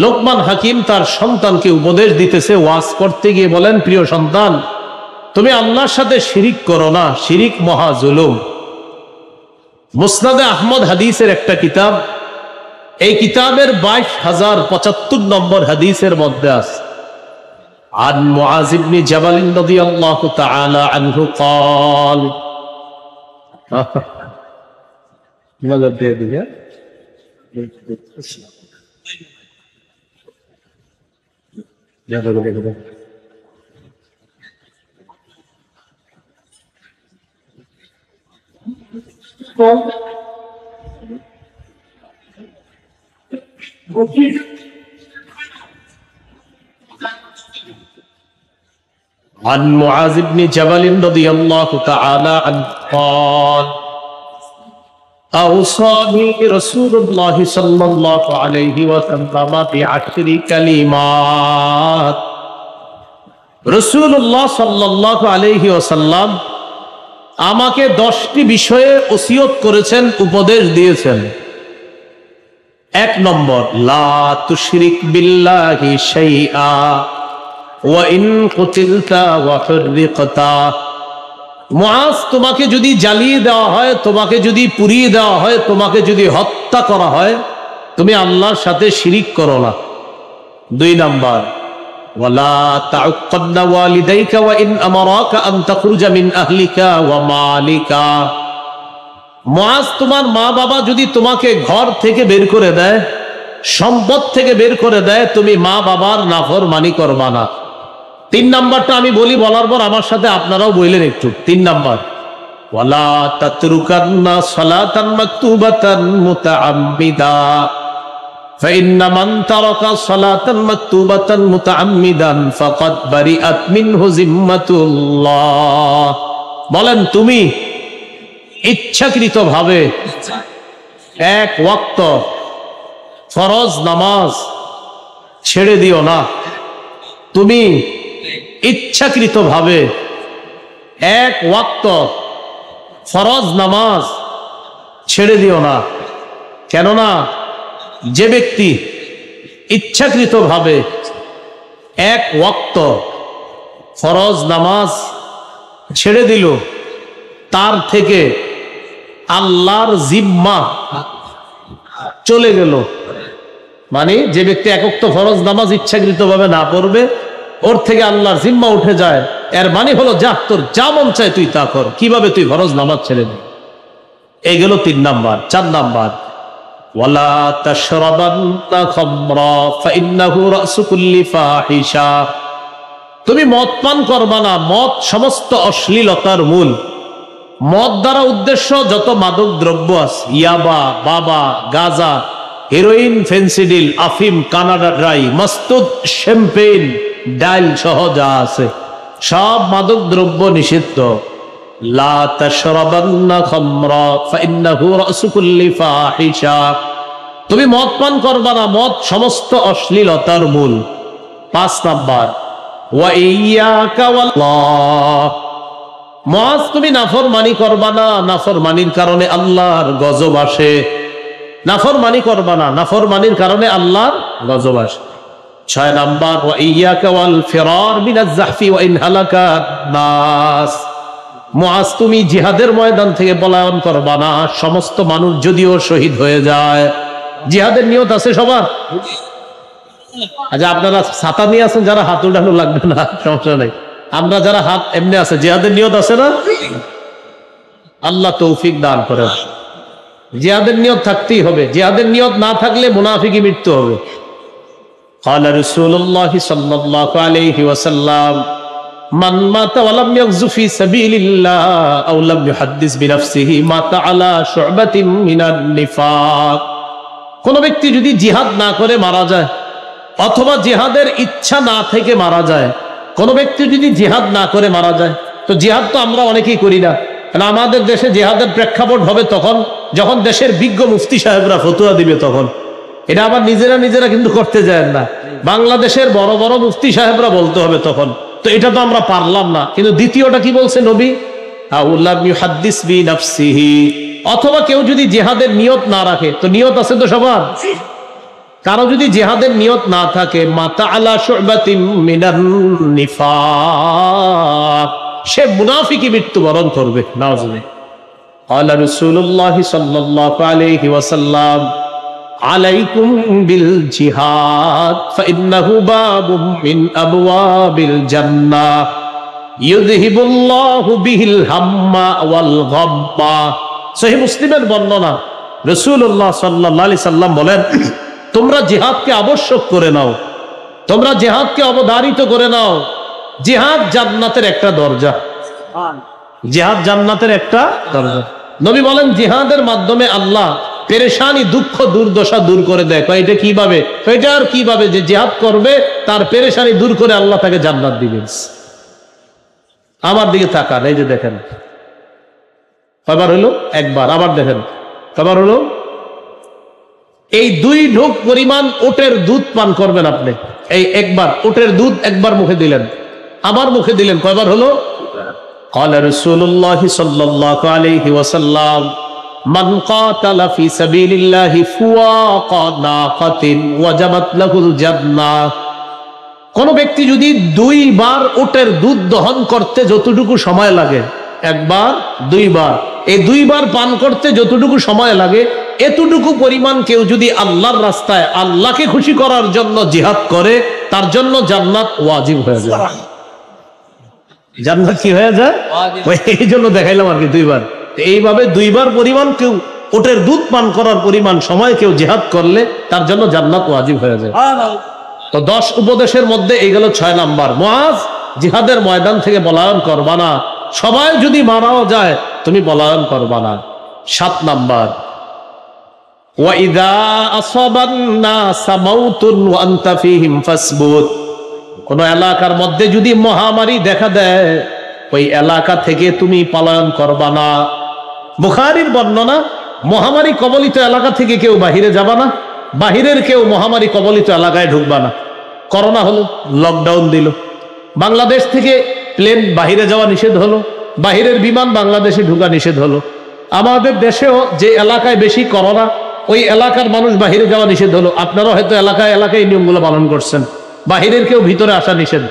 লোকমান হাকিম তার সন্তানকে উপদেশ দিতেছে, ওয়াজ করতে গিয়ে বলেন, প্রিয় সন্তান, তুমি আল্লাহর সাথে শিরিক করো না, শিরিক মহা জুলুম। মুসনাদে আহমদ হাদিসের একটা কিতাব, এই কিতাবের 22,075 নম্বর হাদিসের মধ্যে আছে, আন মুআয ইবনে জাবাল রাদিয়াল্লাহু তাআলা আনহু قال मदद दे दिया। عن معاذ بن جبل رضي الله تعالى عنه قال أوصاني رسول الله صلى الله عليه وسلم بعشر كلمات। রাসূলুল্লাহ সাল্লাল্লাহু আলাইহি ওয়াসাল্লাম আমাকে 10টি বিষয়ে ওসিয়ত করেছেন, উপদেশ দিয়েছেন। 1 নম্বর, লা তুশরিক বিল্লাহি শাইআ ওয়া ইন কুতিলতা ওয়া হুররিকতা। মুআজ, তোমাকে যদি জ্বালিয়ে দেওয়া হয়, তোমাকে যদি পুড়িয়ে দেওয়া হয়, তোমাকে যদি হত্যা করা হয়, তুমি আল্লাহর সাথে শিরিক করো না। 2 নাম্বার, ওয়ালা তাউক্কাদনা ওয়ালিদাইকা ওয়া ইন আমারাকা আন তাখরুজা মিন আহলিকা ওয়া মালিকা। মুআজ, তোমার মা বাবা যদি তোমাকে ঘর থেকে বের করে দেয়, সম্পদ থেকে বের করে দেয়, তুমি মা বাবার নাফরমানি করবা না। 3 নাম্বারটা আমি বলি, বলার পর আমার সাথে আপনারাও বললেন একটু। 3 নাম্বার, ওয়ালা তাতরুকান্না সালাতান মাকতুবাতান মুতাআম্মিদা ফাইন্না মান তারাকা সালাতান মাকতুবাতান মুতাআম্মিদান ফাকাদ বারিআত মিনহু জিম্মাতুল্লাহ। বলেন, তুমি ইচ্ছাকৃতভাবে 1 ওয়াক্ত ফরজ নামাজ ছেড়ে দিও না। তুমি ইচ্ছাকৃতভাবে 1 ওয়াক্ত ফরজ নামাজ ছেড়ে দিও না। কেননা যে ব্যক্তি ইচ্ছাকৃতভাবে 1 ওয়াক্ত ফরজ নামাজ ছেড়ে দিল, তার থেকে আল্লাহর জিম্মা চলে গেল। মানে যে ব্যক্তি 1 ওয়াক্ত ফরজ নামাজ ইচ্ছাকৃতভাবে না পড়বে, ওর থেকে আল্লাহর জিম্মা উঠে যায়। এর মানে হলো, যা তোর যা মন চায় তুই তা কর, কিভাবে তুই ফরজ নামাজ ছেড়ে দিবি। এই গেল 3 নাম্বার। 4 নাম্বার, ওয়ালা তাশরাবান্না খামরা ফাইন্নাহু রাসু কুল্লি ফাহিশা। তুমি মদ পান করবা না, মদ সমস্ত অশ্লীলতার মূল। মদ দ্বারা উদ্দেশ্য যত মাদক দ্রব্য আছে, ইয়াবা, বাবা, গাঁজা, হেরোইন, ফেন্সিডিল, আফিম, কানাডা ড্রাই, মাস্তুদ, শ্যাম্পেন, ডাইল সহ যা আছে, সব মাদক দ্রব্য নিষিদ্ধ। লা তাশরাবান্না খামরা ফাইন্নাহু রাসু কুল্লি ফাহিশা। তুমি মদ পান করবা না, মদ সমস্ত অশ্লীলতার মূল। 5 নাম্বার, ওয়া ইয়াকা ওয়াল্লাহ। মুআজ, তুমি নাফরমানি করবা না, নাফরমানির কারণে আল্লাহর গজব আসে। নাফরমানি করবা না, নাফরমানির কারণে আল্লাহর গজব আসে। 6 নাম্বার, ওয়া ইয়াকা ওয়াল ফিরার মিনাজ জাহফি ওয়া ইন হালাকাত নাস। মুআজ তুমি জিহাদের ময়দান থেকে পলায়ন করবা না, সমস্ত মানুষ যদিও শহীদ হয়ে যায়। জিহাদের নিয়ত আছে সবার? আচ্ছা, আপনারা ছাতা নিয়ে আছেন যারা, হাত উঠানো লাগবে না, সমস্যা নেই। আমরা যারা হাত এমনি আছে, জিহাদের নিয়ত আছে না? আল্লাহ তৌফিক দান করেন। জিহাদের নিয়ত থাকতেই হবে, জিহাদের নিয়ত না থাকলে মুনাফিকি মৃত্যু হবে। قال رسول الله صلى الله عليه وسلم من مات ولم يغزو في سبيل الله او لم يحدث بنفسه مات على شعبة من النفاق। কোন ব্যক্তি যদি জিহাদ না করে মারা যায় অথবা জিহাদের ইচ্ছা না থেকে মারা যায়, কোন ব্যক্তি যদি জিহাদ না করে মারা যায়, তো জিহাদ তো আমরা অনেকেই করি না, কারণ আমাদের দেশে জিহাদের প্রেক্ষাপট হবে তখন যখন দেশের বিজ্ঞ মুফতি সাহেবরা ফতোয়া দিবে তখন। এটা আবার নিজেরা কিন্তু করতে যায় না, বাংলাদেশের বড় বড় মুফতি সাহেবরা বলতে হবে তখন। তো এটা তো আমরা পারলাম না। কিন্তু দ্বিতীয়টা কি বলছে নবী? অথবা কেউ যদি জিহাদের নিয়ত না রাখে, তো নিয়ত আছে তো সবার, কারো যদি জিহাদের নিয়ত না থাকে মাতা আলা শুবাতিন মিনান নিফাক, সে মুনাফিকি মৃত্যুবরণ করবে। নাউজুবিল্লাহ। ক্বালা রাসূলুল্লাহ সাল্লাল্লাহু আলাইহি ওয়াসাল্লাম আলাইকুম বিল জিহাদ ফাইন্নাহু বাবুম মিন আবওয়াবিল জান্নাহ ইউযহিবুল্লাহু বিহিল হাম্মা ওয়াল গাম্মা। সহিহ মুসলিমের বর্ণনা, রাসূলুল্লাহ সাল্লাল্লাহু আলাইহি সাল্লাম বলেন, তোমরা জিহাদকে আবশ্যক করে নাও, তোমরা জিহাদকে অবধারিত করে নাও। জিহাদ জান্নাতের একটা দরজা, জিহাদ জান্নাতের একটা দরজা। নবী বলেন জিহাদের মাধ্যমে আল্লাহ পেরেশানি, দুঃখ, দুর্দশা দূর করে দেয়। এটা কিভাবে? এটা আর কিভাবে? যে জিহাদ করবে তার পেরেশানি দূর করে আল্লাহ তাকে জান্নাত দিবেন। আমার দিকে তাকান, এই যে দেখেন কয়বার হলো? একবার। আবার দেখেন কয়বার হলো? এই 2 ঢোক পরিমাণ ওটের দুধ পান করবেন আপনি। এই একবার ওটের দুধ একবার মুখে দিলেন, আবার মুখে দিলেন, কয়বার হলো? قال رسول الله صلى الله عليه وسلم من قاتل في سبيل الله فوق ناقة وجبت له الجنة। কোন ব্যক্তি যদি 2 বার ওটের দুধ দহন করতে যতটুকু সময় লাগে, একবার 2 বার, এই 2 বার পান করতে যতটুকু সময় লাগে, এতটুকু পরিমাণ কেউ যদি আল্লাহর রাস্তায় আল্লাহকে খুশি করার জন্য জিহাদ করে, তার জন্য জান্নাত ওয়াজিব হয়ে যায়। জান্নাত কি হয়ে যায়? এই জন্য দেখাইলাম আর কি 2 বার। এইভাবে 2 বার পরিমাণ কেউ ওটের দুধ পান করার পরিমাণ সময় কেউ জিহাদ করলে তার জন্য জান্নাত ওয়াজিব হয়ে যায়। তো 10 উপদেশের মধ্যে এই গেল 6 নাম্বার। মুআজ, জিহাদের ময়দান থেকে পলায়ন করবা না। সবাই যদি মারাও যায় তুমি পলায়ন করবা না। 7 নাম্বার, ওয়াইদা আসাবান নাস মাউতুন ওয়া আনতা ফীহিম ফাসবুত। কোন এলাকার মধ্যে যদি মহামারী দেখা দেয়, ওই এলাকা থেকে তুমি পলায়ন করবা না। বুখারীর বর্ণনা, মহামারী কবলিত এলাকা থেকে কেউ বাহিরে যাবা না, বাহিরের কেউ মহামারী কবলিত এলাকায় ঢুকবা না। করোনা হলো, লকডাউন দিল, বাংলাদেশ থেকে প্লেন বাহিরে যাওয়া নিষেধ হলো, বাহিরের বিমান বাংলাদেশে ঢুকা নিষেধ হলো। আমাদের দেশেও যে এলাকায় বেশি করোনা, ওই এলাকার মানুষ বাহিরে যাওয়া নিষেধ হলো। আপনারা হয়তো এলাকায় এলাকায় নিয়মগুলো পালন করছেন, বাহিরের কেউ ভিতরে আসা নিষেধ।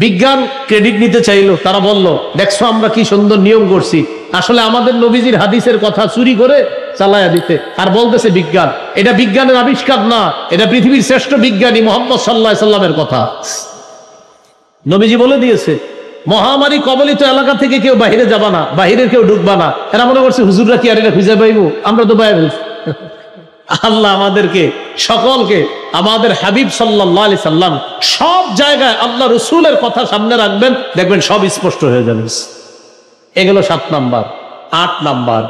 বিজ্ঞান ক্রেডিট নিতে চাইলো, তারা বলল দেখছো আমরা কি সুন্দর নিয়ম করছি। আসলে আমাদের নবীজির হাদিসের কথা চুরি করে চালায়া দিতে আর বলতেছে বিজ্ঞান। এটা বিজ্ঞানের আবিষ্কার না, এটা পৃথিবীর শ্রেষ্ঠ বিজ্ঞানী মুহাম্মদ সাল্লাল্লাহু আলাইহি সাল্লামের কথা। নবীজি বলে দিয়েছে মহামারী কবলিত এলাকা থেকে কেউ বাহিরে যাবা না, বাহিরের কেউ ঢুকবা না। এরা মনে করছে হুজুররা কি আর এটা খুঁজে পাইবো, আমরা তো পাই। আল্লাহ আমাদেরকে সকলকে আমাদের হাবিব সাল্লাল্লাহু আলাইহি সাল্লাম সব জায়গায় আল্লাহ রসুলের কথা সামনে রাখবেন, দেখবেন সব স্পষ্ট হয়ে যাবে। এগুলো 7 নাম্বার। 8 নাম্বার,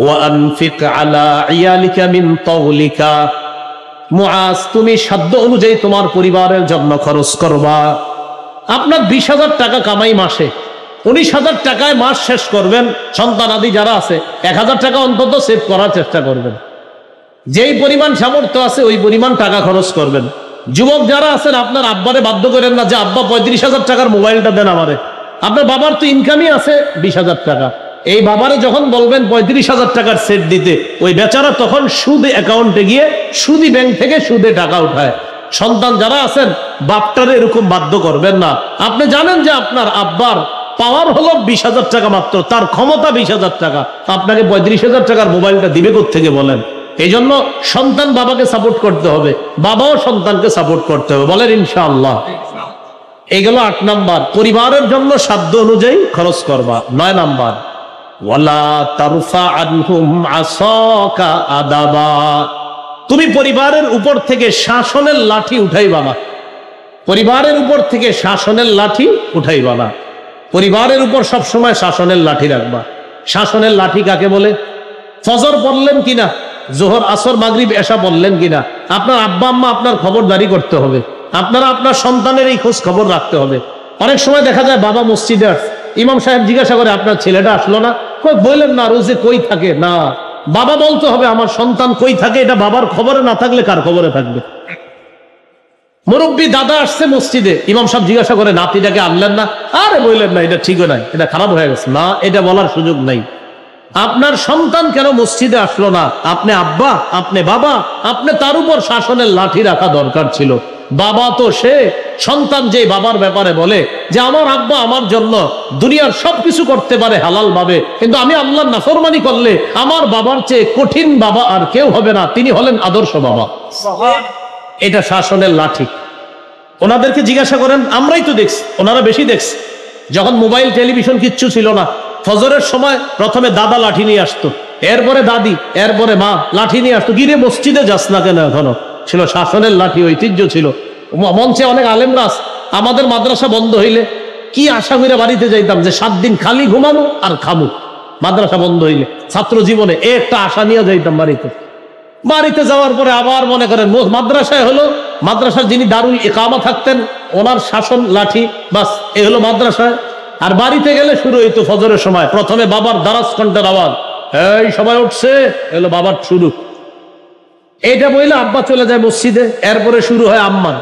ওয়ানফিক আলা ইয়ালিকা মিন তাওলিকা। মুআজ, তুমি সাধ্য অনুযায়ী তোমার পরিবারের জন্য খরচ করবা। আপনার 20,000 টাকা কামাই মাসে, 19,000 টাকায় মাস শেষ করবেন। সন্তান আদি যারা আছে 1,000 টাকা অন্তত সেভ করার চেষ্টা করবেন। যেই পরিমাণ সামর্থ্য আছে ওই পরিমাণ টাকা খরচ করবেন। যুবক যারা আছেন, আপনার আব্বারে বাধ্য করেন না যে আব্বা 35,000 টাকার মোবাইলটা দেন আমারে। আপনার বাবার তো ইনকামই আছে 20,000 টাকা। এই বাবারে যখন বলবেন 35,000 টাকার সেট দিতে, ওই বেচারা তখন সুদে অ্যাকাউন্টে গিয়ে সুদি ব্যাংক থেকে সুদে টাকা উঠায়। সন্তান যারা আছেন, বাপটারে এরকম বাধ্য করবেন না। আপনি জানেন যে আপনার আব্বার পাওয়ার হলো 20,000 টাকা মাত্র, তার ক্ষমতা 20,000 টাকা, আপনাকে 35,000 টাকার মোবাইলটা দিবে কোত্থেকে বলেন? এই জন্য সন্তান বাবাকে সাপোর্ট করতে হবে, বাবাও সন্তানকে সাপোর্ট করতে হবে, বলেন ইনশাআল্লাহ। এইগুলো 8 নাম্বার, পরিবারের জন্য সাধ্য অনুযায়ী খরচ করবা। 9 নাম্বার, ওয়ালা তারফা আনহুম আসাকা আদাবা, তুমি পরিবারের উপর থেকে শাসনের লাঠি উঠাইবা না। পরিবারের উপর থেকে শাসনের লাঠি উঠাইবা না। পরিবারের উপর সবসময় শাসনের লাঠি রাখবা। শাসনের লাঠি কাকে বলে? ফজর পড়লেন কিনা, জোহর আসর মাগরিব এশা পড়লেন কিনা, আপনার আব্বা আম্মা আপনার খবরদারি করতে হবে। আপনারা আপনার সন্তানের এই খোঁজ খবর রাখতে হবে। অনেক সময় দেখা যায় বাবা মসজিদে আসে, ইমাম সাহেব জিজ্ঞাসা করে আপনার ছেলেটা আসলো না, কই বললেন না রোজে কই থাকে না। বাবা বলতে হবে আমার সন্তান কই থাকে, এটা বাবার খবরে না থাকলে কার খবরে থাকবে? মুরব্বী দাদা আসছে মসজিদে, ইমাম সাহেব জিজ্ঞাসা করে নাতিটাকে আনলেন না, আরে বললেন না, এটা ঠিকও নাই, এটা খারাপ হয়ে গেছে না, এটা বলার সুযোগ নাই। আপনার সন্তান কেন মসজিদে আসলো না, আপনি আব্বা, আপনি বাবা, আপনি তার উপর শাসনের লাঠি রাখা দরকার ছিল। বাবা তো সে, সন্তান যে বাবার ব্যাপারে বলে যে আমার আব্বা আমার জন্য দুনিয়ার সবকিছু করতে পারে হালাল ভাবে, কিন্তু আমি আল্লাহর নাফরমানি করলে আমার বাবার চেয়ে কঠিন বাবা আর কেউ হবে না, তিনি হলেন আদর্শ বাবা। এটা শাসনের লাঠি। ওনাদেরকে জিজ্ঞাসা করেন, আমরাই তো দেখছি, ওনারা বেশি দেখছে। যখন মোবাইল টেলিভিশন কিচ্ছু ছিল না, ফজরের সময় প্রথমে দাদা লাঠি নিয়ে আসতো, এরপরে দাদি, এরপরে মা লাঠি নিয়ে আসতো। গিরে মসজিদে যাস না কেন? এখনো ছিল শাসনের লাঠি, ঐতিহ্য ছিল। মঞ্চে অনেক আলেমরা, আমাদের মাদ্রাসা বন্ধ হইলে কি আশা করে বাড়িতে যাইতাম যে 7 দিন খালি ঘুমানো আর খামু। মাদ্রাসা বন্ধ হইলে ছাত্র জীবনে একটা আশা নিয়ে যাইতাম বাড়িতে। বাড়িতে যাওয়ার পরে আবার মনে করেন মাদ্রাসায় হলো, মাদ্রাসার যিনি দারুল ইকামা থাকতেন ওনার শাসন লাঠি, বাস এ হলো মাদ্রাসায়। আর বাড়িতে গেলে শুরু হইতো ফজরের সময়, প্রথমে বাবার দারাজ কণ্ঠের আওয়াজ, এই সবাই উঠছে, এলো বাবার শুরু। এইটা বইলে আব্বা চলে যায় মসজিদে, এরপরে শুরু হয় আম্মার,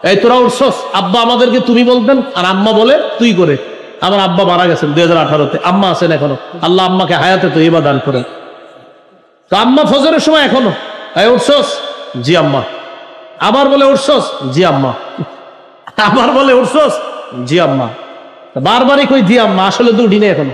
এই তোরা উঠছস, আব্বা আমাদেরকে তুমি বলতেন আর আম্মা বলে তুই করে। আমার আব্বা মারা গেছেন 2018-তে, আম্মা আছেন এখনো, আল্লাহ আম্মাকে হায়াতে তো ইবা দান করেন। তো আম্মা ফজরের সময় এখনো, এই উঠছস, জি আম্মা। আবার বলে উঠছস, জি আম্মা। আবার বলে উঠছস, জি আম্মা। বারবারই কই জি আম্মা, আসলে তো উঠিনি এখনো।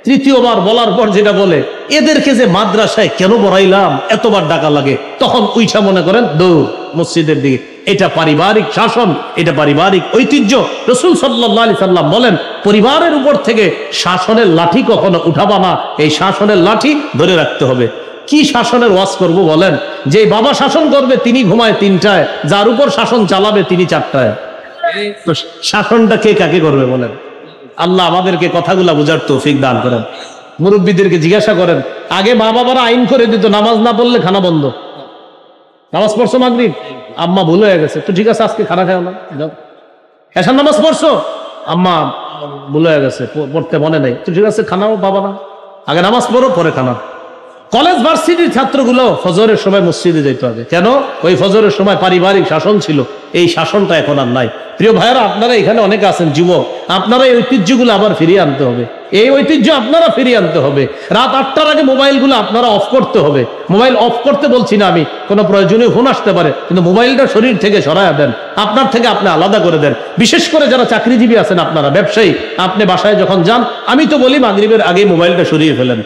তৃতীয়বার বলার পর যেটা বলে, এদেরকে যে মাদ্রাসায় কেন পড়াইলাম, এতবার ডাকা লাগে, তখন উইঠা মনে করেন দৌড় মসজিদের দিকে। এটা পারিবারিক শাসন, এটা পারিবারিক ঐতিহ্য। রাসূল সাল্লাল্লাহু আলাইহি সাল্লাম বলেন, পরিবারের উপর থেকে শাসনের লাঠি কখনো উঠাবা না, এই শাসনের লাঠি ধরে রাখতে হবে। কি শাসনের ওয়াজ করব বলেন? যে বাবা শাসন করবে তিনি ঘুমায় 3টায়, যার উপর শাসন চালাবে তিনি 4টায়। তো শাসনটা কে কাকে করবে বলেন? আল্লাহ আমাদেরকে কথাগুলা বুঝার তৌফিক দান করেন। মুরব্বীদেরকে জিজ্ঞাসা করেন, আগে মা বাবারা আইন করে দিত নামাজ না পড়লে খানা বন্ধ। নামাজ পড়ছো মাগরিব, আম্মা ভুল হয়ে গেছে, তো ঠিক আছে আজকে খানা খাও না। এশার নামাজ পড়ছো, আম্মা ভুল হয়ে গেছে, পড়তে মনে নেই, তো ঠিক আছে খানাও বাবা না, আগে নামাজ পড়ো পরে খানা। কলেজ ভার্সিটির ছাত্রগুলো ফজরের সময় মসজিদে যেতে হবে, কেন? ওই ফজরের সময় পারিবারিক শাসন ছিল, এই শাসনটা এখন আর নাই। প্রিয় ভাইয়েরা, আপনারা এখানে অনেকে আছেন যুবক, আপনারা এই ঐতিহ্যগুলো আবার ফিরিয়ে আনতে হবে। এই ঐতিহ্য আপনারা ফিরিয়ে আনতে হবে। রাত 8টার আগে মোবাইলগুলো আপনারা অফ করতে হবে। মোবাইল অফ করতে বলছি না আমি, কোনো প্রয়োজনীয় ফোন আসতে পারে, কিন্তু মোবাইলটা শরীর থেকে সরায়া দেন, আপনার থেকে আপনি আলাদা করে দেন। বিশেষ করে যারা চাকরিজীবী আছেন, আপনারা ব্যবসায়ী, আপনি বাসায় যখন যান, আমি তো বলি মাগরিবের আগে মোবাইলটা সরিয়ে ফেলেন।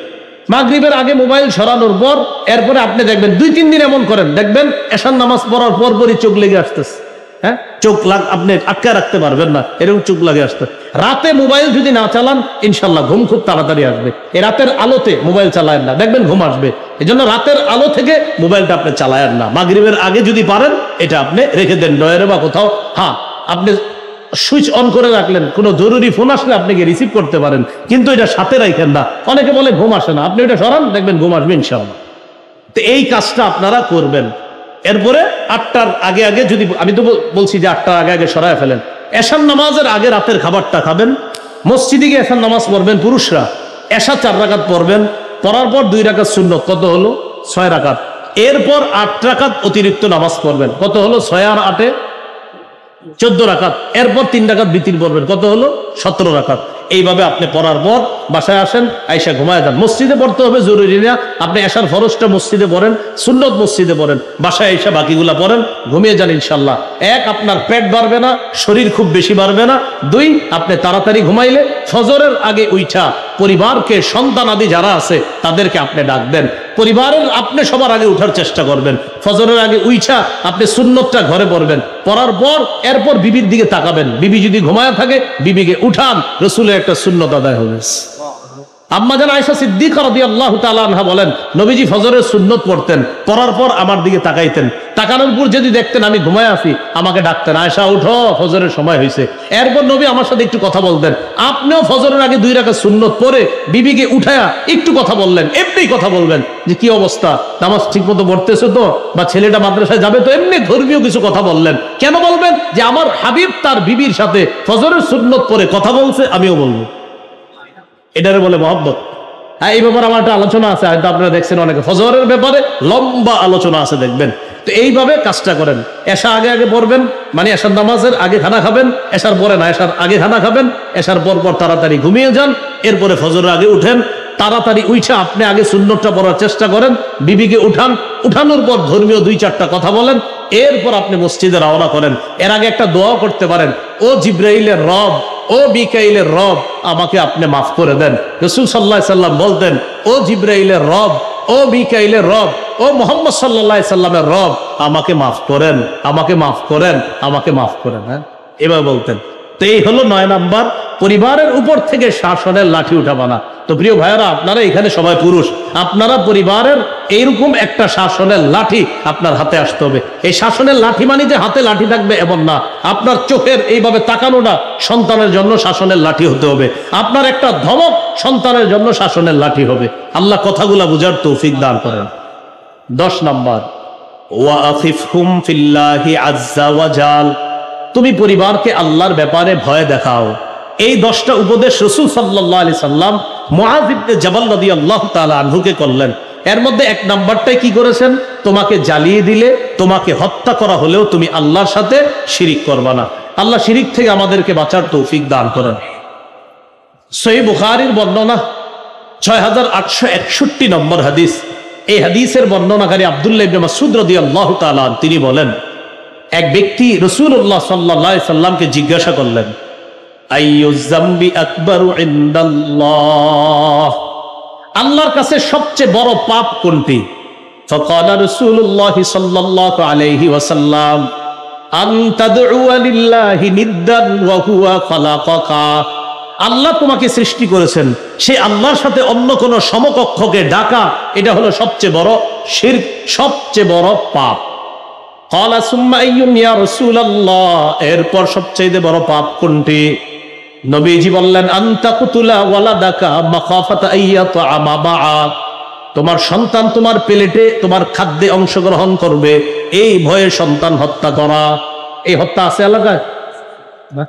মাগরিবের আগে মোবাইল সরানোর পর এরপরে আপনি দেখবেন 2-3 দিন এমন করেন, দেখবেন এশার নামাজ পড়ার পরপরই চোখ লেগে আসতেছে। হ্যাঁ, চোখ আপনি আটকে রাখতে পারবেন না, এরকম চোখ লাগে আসতে। রাতে মোবাইল যদি না চালান, ইনশাল্লাহ ঘুম খুব তাড়াতাড়ি আসবে। এই রাতের আলোতে মোবাইল চালায়েন না, দেখবেন ঘুম আসবে। এই জন্য রাতের আলো থেকে মোবাইলটা আপনি চালায়েন না। মাগরিবের আগে যদি পারেন এটা আপনি রেখে দেন ডয়ারে বা কোথাও। হ্যাঁ, আপনি সুইচ অন করে রাখলেন, কোনো জরুরি ফোন আসলে আপনি রিসিভ করতে পারেন, কিন্তু এটা সাথে রাখেন না। অনেকে বলে ঘুম আসে না, আপনি এটা সরান, দেখবেন ঘুম আসবে ইনশাআল্লাহ। তো এই কাজটা আপনারা করবেন। এরপরে 8টার আগে আগে, যদি আমি তো বলছি যে 8টার আগে আগে সরায় ফেলেন। এশার নামাজের আগে রাতের খাবারটা খাবেন, মসজিদে গিয়ে এশার নামাজ পড়বেন। পুরুষরা এশা 4 রাকাত পড়বেন, পড়ার পর 2 রাকাত সুন্নত, কত হলো 6 রাকাত। এরপর 8 রাকাত অতিরিক্ত নামাজ পড়বেন, কত হলো 6 আর 8-এ 14 রাকাত। এরপর 3 রাকাত বিতির পড়বেন, কত হলো 17 রাকাত। এইভাবে আপনি পড়ার পর বাসায় আসেন, আইসা ঘুমায় যান। মসজিদে পড়তে হবে জরুরি না, আপনি এশার ফরজটা মসজিদে পড়েন, সুন্নত মসজিদে পড়েন, বাসায় আইসা বাকিগুলা পড়েন, ঘুমিয়ে যান ইনশাল্লাহ। এক, আপনার পেট বাড়বে না, শরীর খুব বেশি বাড়বে না। দুই, আপনি তাড়াতাড়ি ঘুমাইলে ফজরের আগে উঠা পরিবারকে, সন্তানাদি যারা আছে তাদেরকে আপনি ডাকবেন। পরিবারের আপনি সবার আগে উঠার চেষ্টা করবেন। ফজরের আগে উঠা আপনি সুন্নতটা ঘরে পড়বেন, পড়ার পর এরপর বিবির দিকে তাকাবেন। বিবি যদি ঘুমায় থাকে বিবিকে উঠান, রসুলের একটা সুন্নত আদায় হবে। আম্মা জান আয়েশা সিদ্দিকা রাদিয়াল্লাহু তাআলা আনহা বলেন, নবীজি ফজরের সুন্নত পড়তেন, পড়ার পর আমার দিকে তাকাইতেন, তাকানোর পর যদি দেখতেন আমি ঘুমায় আছি আমাকে ডাকতেন, আয়েশা উঠো, ফজরের সময় হয়েছে। এরপর নবী আমার সাথে একটু কথা বলতেন। আপনিও ফজরের আগে 2 রাকাত সুন্নত পড়ে বিবিকে উঠায়া একটু কথা বললেন, এমনি কথা বলবেন যে কি অবস্থা, নামাজ ঠিক মতো পড়তেছো তো, বা ছেলেটা মাদ্রাসায় যাবে তো, এমনি ধর্মীয় কিছু কথা বললেন। কেন বলবেন? যে আমার হাবিব তার বিবির সাথে ফজরের সুন্নত পড়ে কথা বলছে, আমিও বলবো। এটারে বলে মহব্বত। হ্যাঁ, এই ব্যাপারে আমার একটা আলোচনা আছে, হয়তো আপনারা দেখছেন অনেকে, ফজরের ব্যাপারে লম্বা আলোচনা আছে, দেখবেন। তো এইভাবে কাজটা করেন। এশা আগে আগে পড়বেন, মানে এশার নামাজের আগে খানা খাবেন, এশার পরে না, এশার আগে খানা খাবেন, এশার পর পর তাড়াতাড়ি ঘুমিয়ে যান, এরপরে ফজরের আগে উঠেন, তাড়াতাড়ি উঠে আপনি আগে সুন্নতটা পড়ার চেষ্টা করেন, বিবিকে উঠান, উঠানোর পর ধর্মীয় 2-4টা কথা বলেন, এরপর আপনি মসজিদে রওনা করেন। এর আগে একটা দোয়া করতে পারেন, ও জিব্রাইলের রব, ও মিকাইলের রব, আমাকে আপনি মাফ করে দেন। রাসূল সাল্লাল্লাহু আলাইহি সাল্লাম বলতেন, ও জিব্রাইলের রব, ও মিকাইলের রব, ও মুহাম্মদ সাল্লাল্লাহু আলাইহি সাল্লামের রব, আমাকে মাফ করেন, আমাকে মাফ করেন, আমাকে মাফ করেন। হ্যাঁ, এবার বলতেন। তো এই হলো 9 নাম্বার, পরিবারের উপর থেকে শাসনের লাঠি উঠাবা না। তো প্রিয় ভাইয়েরা, আপনারা এখানে সবাই পুরুষ, আপনারা পরিবারের এইরকম একটা শাসনের লাঠি আপনার হাতে আসতে হবে। এই শাসনের লাঠি মানে যে হাতে লাঠি থাকবে এমন না, আপনার চোখের এইভাবে তাকানোটা সন্তানের জন্য শাসনের লাঠি হতে হবে, আপনার একটা ধমক সন্তানের জন্য শাসনের লাঠি হবে। আল্লাহ কথাগুলা বুঝার তৌফিক দান করেন। 10 নাম্বার, ওয়াআফিফহুম ফিল্লাহি আযজা ওয়া জাল, তুমি পরিবারকে আল্লাহর ব্যাপারে ভয় দেখাও। এই 10টা উপদেশ রাসূল সাল্লাল্লাহু আলাইহি সাল্লাম মুআয ইবনে জাবাল রাদিয়াল্লাহু তাআলা আনহুকে করলেন। এর মধ্যে 1 নাম্বারটাই কি করেছেন? তোমাকে জ্বালিয়ে দিলে, তোমাকে হত্যা করা হলেও তুমি আল্লাহর সাথে শিরিক করবা না। আল্লাহ শিরিক থেকে আমাদেরকে বাঁচার তৌফিক দান করেন। সহিহ বুখারীর বর্ণনা 6861 নম্বর হাদিস। এই হাদিসের বর্ণনাকারী আব্দুল্লাহ ইবনে মাসউদ রাদিয়াল্লাহু তাআলা তিনি বলেন, এক ব্যক্তি রাসূলুল্লাহ সাল্লাল্লাহু আলাইহি সাল্লামকে জিজ্ঞাসা করলেন, আইয়ুয যামবি আকবারু ইনদাল্লাহ, আল্লাহর কাছে সবচেয়ে বড় পাপ কোনটি? ফাকালা রাসূলুল্লাহ সাল্লাল্লাহু আলাইহি ওয়াসাল্লাম, আন তাদউ লিল্লাহি নিদ্দান ওয়া হুয়া খালাকাকা, আল্লাহ তোমাকে সৃষ্টি করেছেন, সে আল্লাহর সাথে অন্য কোন সমকক্ষকে ডাকা, এটা হলো সবচেয়ে বড় শিরক, সবচেয়ে বড় পাপ। ক্বালা সুম্মা আইয়ুন ইয়া রাসূলুল্লাহ, এরপর সবচেয়ে বড় পাপ কোনটি? নবীজি বললেন, আনতা কুতুলা ওয়ালাদাকা মাখাফাতা আইয়াতআমা মাআক, তোমার সন্তান তোমার প্লেটে, তোমার খাদ্যে অংশগ্রহণ করবে, এই ভয়ে সন্তান হত্যা করা। এই হত্যা আছে এলাকায় না?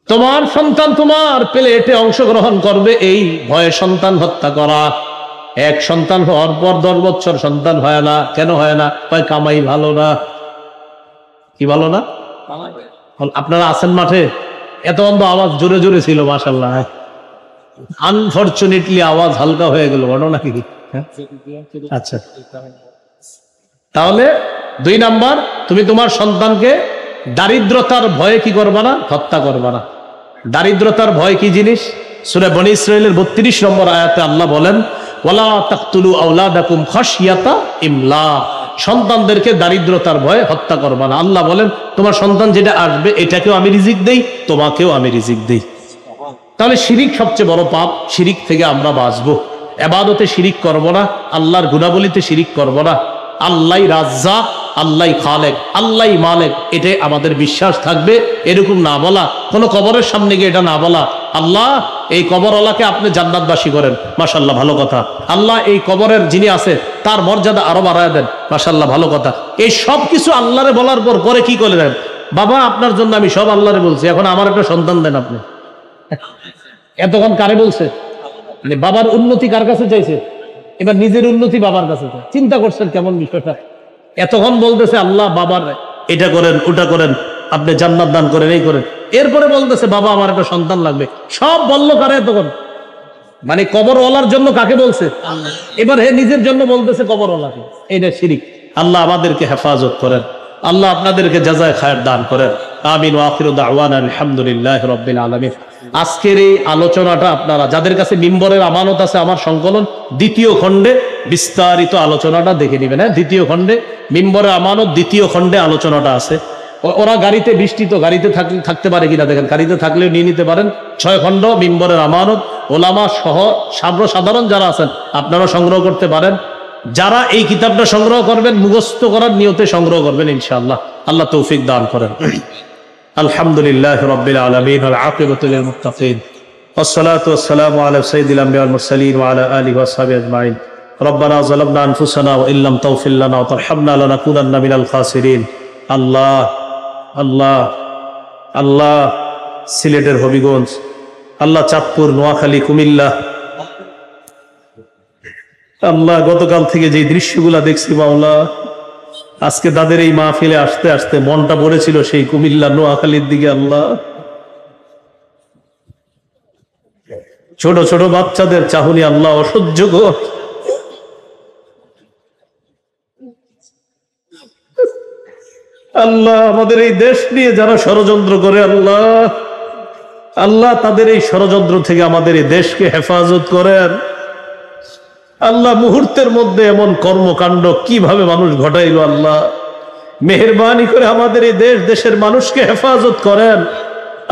তোমার সন্তান তোমার প্লেটে অংশগ্রহণ করবে, এই ভয়ে সন্তান হত্যা করা। এক সন্তান হওয়ার পর 10 বছর সন্তান হয় না। কেন হয় না? কয় কামাই ভালো না। কি ভালো না? আপনারা আছেন মাঠে, এত অন্ধ আওয়াজ জোরে জোরে ছিল, মাশাআল্লাহ। আনফরচুনেটলি আওয়াজ হালকা হয়ে গেল, ঘটনা কি? আচ্ছা, তাহলে 2 নাম্বার, তুমি তোমার সন্তানকে দারিদ্রতার ভয়ে কি করবা না? হত্যা করবা না। দারিদ্রতার ভয় কি জিনিস? সূরা বনী ইসরাঈলের 32 নম্বর আয়াতে আল্লাহ বলেন, ওয়ালা তাকতুলু আওলাদাকুম খাশিয়াতা ইমলাক, সন্তানদেরকে দারিদ্রতার ভয়ে হত্যা করবা না। আল্লাহ বলেন, তোমার সন্তান যেটা আসবে এটাকেও আমি রিজিক দেই, তোমাকেও আমি রিজিক দেই। তাহলে শিরিক সবচেয়ে বড় পাপ, শিরিক থেকে আমরা বাঁচবো। ইবাদতে শিরিক করব না, আল্লাহর গুণাবলীতে শিরিক করব না। আল্লাহই রাজ্জাক, আল্লাহই খালেক, আল্লাহই মালিক, এটাই আমাদের বিশ্বাস থাকবে। এরকম না বলা, কোনো কবরের সামনে গিয়ে এটা না বলা, আল্লাহ এই কবরওয়ালাকে আপনি জান্নাতবাসী করেন, মাশাআল্লাহ, ভালো কথা। আল্লাহ এই কবরের যিনি আছে তার মর্যাদা আরো বাড়ায় দেন, মাশাআল্লাহ, ভালো কথা। এই সব কিছু আল্লাহরে বলার পর পরে কি করে দেন? বাবা, আপনার জন্য আমি সব আল্লাহরে বলছি, এখন আমার একটা সন্তান দেন আপনি। এতক্ষণ কারে বলছে? মানে বাবার উন্নতি কার কাছে চাইছে? এবার নিজের উন্নতি বাবার কাছে। চিন্তা করছেন কেমন বিষয়টা? এতক্ষণ বলতেছে আল্লাহ বাবার এটা করেন, ওটা করেন, আপনি জান্নাত দান করেন, এই করেন। এরপরে বলতেছে বাবা আমার একটা সন্তান লাগবে। সব বললো কারে তখন? মানে কবরওয়ালার জন্য কাকে বলছে? এবার হে নিজের জন্য বলতেছে কবরওয়ালাকে। এটা শিরিক। আল্লাহ আমাদেরকে হেফাজত করেন, আল্লাহ আপনাদেরকে জাযায়ে খায়ের দান করেন। আমিন ওয়া আখিরু দাওয়ানা আলহামদুলিল্লাহি রাব্বিল আলামিন। আজকের এই আলোচনাটা আপনারা যাদের কাছে মিম্বরের আমানত আছে, আমার সংকলন দ্বিতীয় খণ্ডে বিস্তারিত আলোচনাটা দেখে নেবেন। হ্যাঁ, দ্বিতীয় খণ্ডে মিম্বরের আমানত দ্বিতীয় খণ্ডে আলোচনাটা আছে। ওরা গাড়িতে, বৃষ্টি তো গাড়িতে থাকতে পারে কিনা দেখেন, গাড়িতে থাকলেও নিয়ে নিতে পারেন। 6 খণ্ড মিম্বরের আমানত, ওলামা সহ সাধারণ যারা আছেন আপনারা সংগ্রহ করতে পারেন। যারা এই কিতাবটা সংগ্রহ করবেন মুখস্থ করার নিয়তে সংগ্রহ করবেন ইনশাআল্লাহ। আল্লাহ তৌফিক দান করেন। আলহামদুলিল্লাহ রাব্বিল আলামিন ওয়াল আকিবাতু লিল মুত্তাকিন ওয়াসসালাতু ওয়াসসালামু আলা সাইয়্যিদিল আমবিয়া ওয়াল মুরসালিন ওয়া আলা আলিহি ওয়া সাহবিহি আজমাইন। রব্বানা যালামনা আনফুসানা ওয়া ইল্লাম তাগফির লানা ওয়া তারহামনা লানাকুনান্না মিনাল খাসিরিন। আল্লাহ আল্লাহ আল্লাহ, সিলেটের হবিগঞ্জ, আল্লাহ চাঁদপুর, নোয়াখালী, কুমিল্লা, আল্লাহ গতকাল থেকে যে দৃশ্যগুলা দেখছি মাওলা, আজকে তাদের এই মাহফিলে আসতে আসতে মনটা পড়েছিল সেই কুমিল্লা, নোয়াখালীর দিকে। আল্লাহ, ছোট ছোট বাচ্চাদের চাহনি আল্লাহ অসহ্যকর। আল্লাহ আমাদের এই দেশ নিয়ে যারা ষড়যন্ত্র করে আল্লাহ, আল্লাহ তাদের এই ষড়যন্ত্র থেকে আমাদের এই দেশকে হেফাজত করেন। আল্লাহ মুহূর্তের মধ্যে এমন কর্মকাণ্ড কিভাবে মানুষ ঘটাইল, আল্লাহ মেহেরবানি করে আমাদের এই দেশের মানুষকে হেফাজত করেন।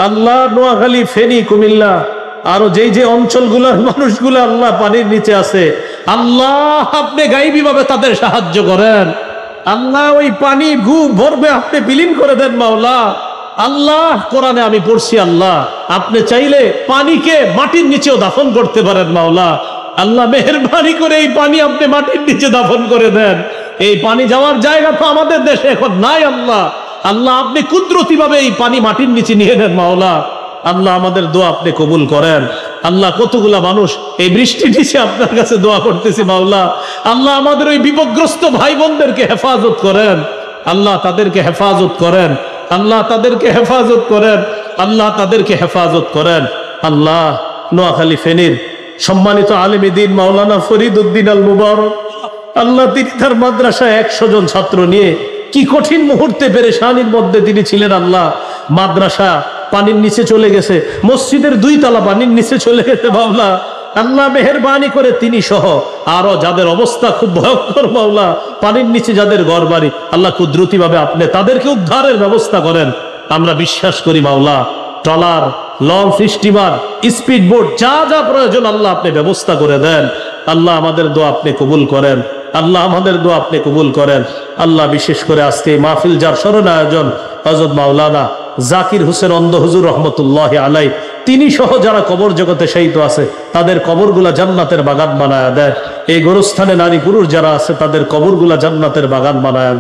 আল্লাহ নোয়াখালী, ফেনী, কুমিল্লা আরো যে অঞ্চলগুলোর মানুষগুলো আল্লাহ পানির নিচে আছে, আল্লাহ আপনি গায়েবী ভাবে তাদের সাহায্য করেন। আল্লাহ ওই পানি ভরবে আপনি বিলীন করে দেন মাওলা। আল্লাহ কোরআনে আমি পড়ছি, আল্লাহ আপনি চাইলে পানিকে মাটির নিচেও দাফন করতে পারেন মাওলা। আল্লাহ মেহেরবানি করে এই পানি আপনি মাটির নিচে দাফন করে দেন। এই পানি যাওয়ার জায়গা তো আমাদের দেশে এখন নাই আল্লাহ। আল্লাহ আপনি কুদরতি ভাবে এই পানি মাটির নিচে নিয়ে নেন মাওলা। আল্লাহ আমাদের দোয়া আপনি কবুল করেন। আল্লাহ কতগুলা মানুষ এই বৃষ্টি নিচে আপনার কাছে দোয়া করতেছি মাওলা। আল্লাহ আমাদের ওই বিপদগ্রস্ত ভাই বোনদেরকে হেফাজত করেন, আল্লাহ তাদেরকে হেফাজত করেন, আল্লাহ তাদেরকে হেফাজত করেন, আল্লাহ তাদেরকে হেফাজত করেন। আল্লাহ নোয়াখালী, ফেনীর সম্মানিত আলেম দ্বীন মাওলানা ফরিদ উদ্দিন আল মুবারক, আল্লাহ তিনি তার মাদ্রাসায় 100 জন ছাত্র নিয়ে কি কঠিন মুহূর্তে পেরেশানির মধ্যে তিনি ছিলেন। আল্লাহ মাদ্রাসা পানির নিচে চলে গেছে, মসজিদের 2 তলা পানির নিচে চলে গেছে মাওলা। আল্লাহ মেহেরবানি করে তিনি সহ আরো যাদের অবস্থা খুব ভয়ঙ্কর মাওলা, পানির নিচে যাদের ঘর বাড়ি, আল্লাহ কুদরতি ভাবে আপনি তাদেরকে উদ্ধারের ব্যবস্থা করেন। আমরা বিশ্বাস করি মাওলা, trawler, launch, steamer, speed boat যা যা প্রয়োজন আল্লাহ আপনি ব্যবস্থা করে দেন। আল্লাহ আমাদের দোয়া আপনি কবুল করেন, আল্লাহ আমাদের দোয়া আপনি কবুল করেন। আল্লাহ বিশেষ করে আজকে মাহফিল যার স্মরণ আয়োজন হযরত মাওলানা জাকির হোসেন অন্ধ হুজুর রহমতুল্লাহ আলাই, তিনি সহ যারা কবর জগতে শহীদ আছে তাদের কবরগুলা জান্নাতের বাগান বানায়া দেয়। এই গোরস্থানে নারী পুরুষ যারা আছে তাদের কবরগুলা জান্নাতের বাগান বানায়া দেয়।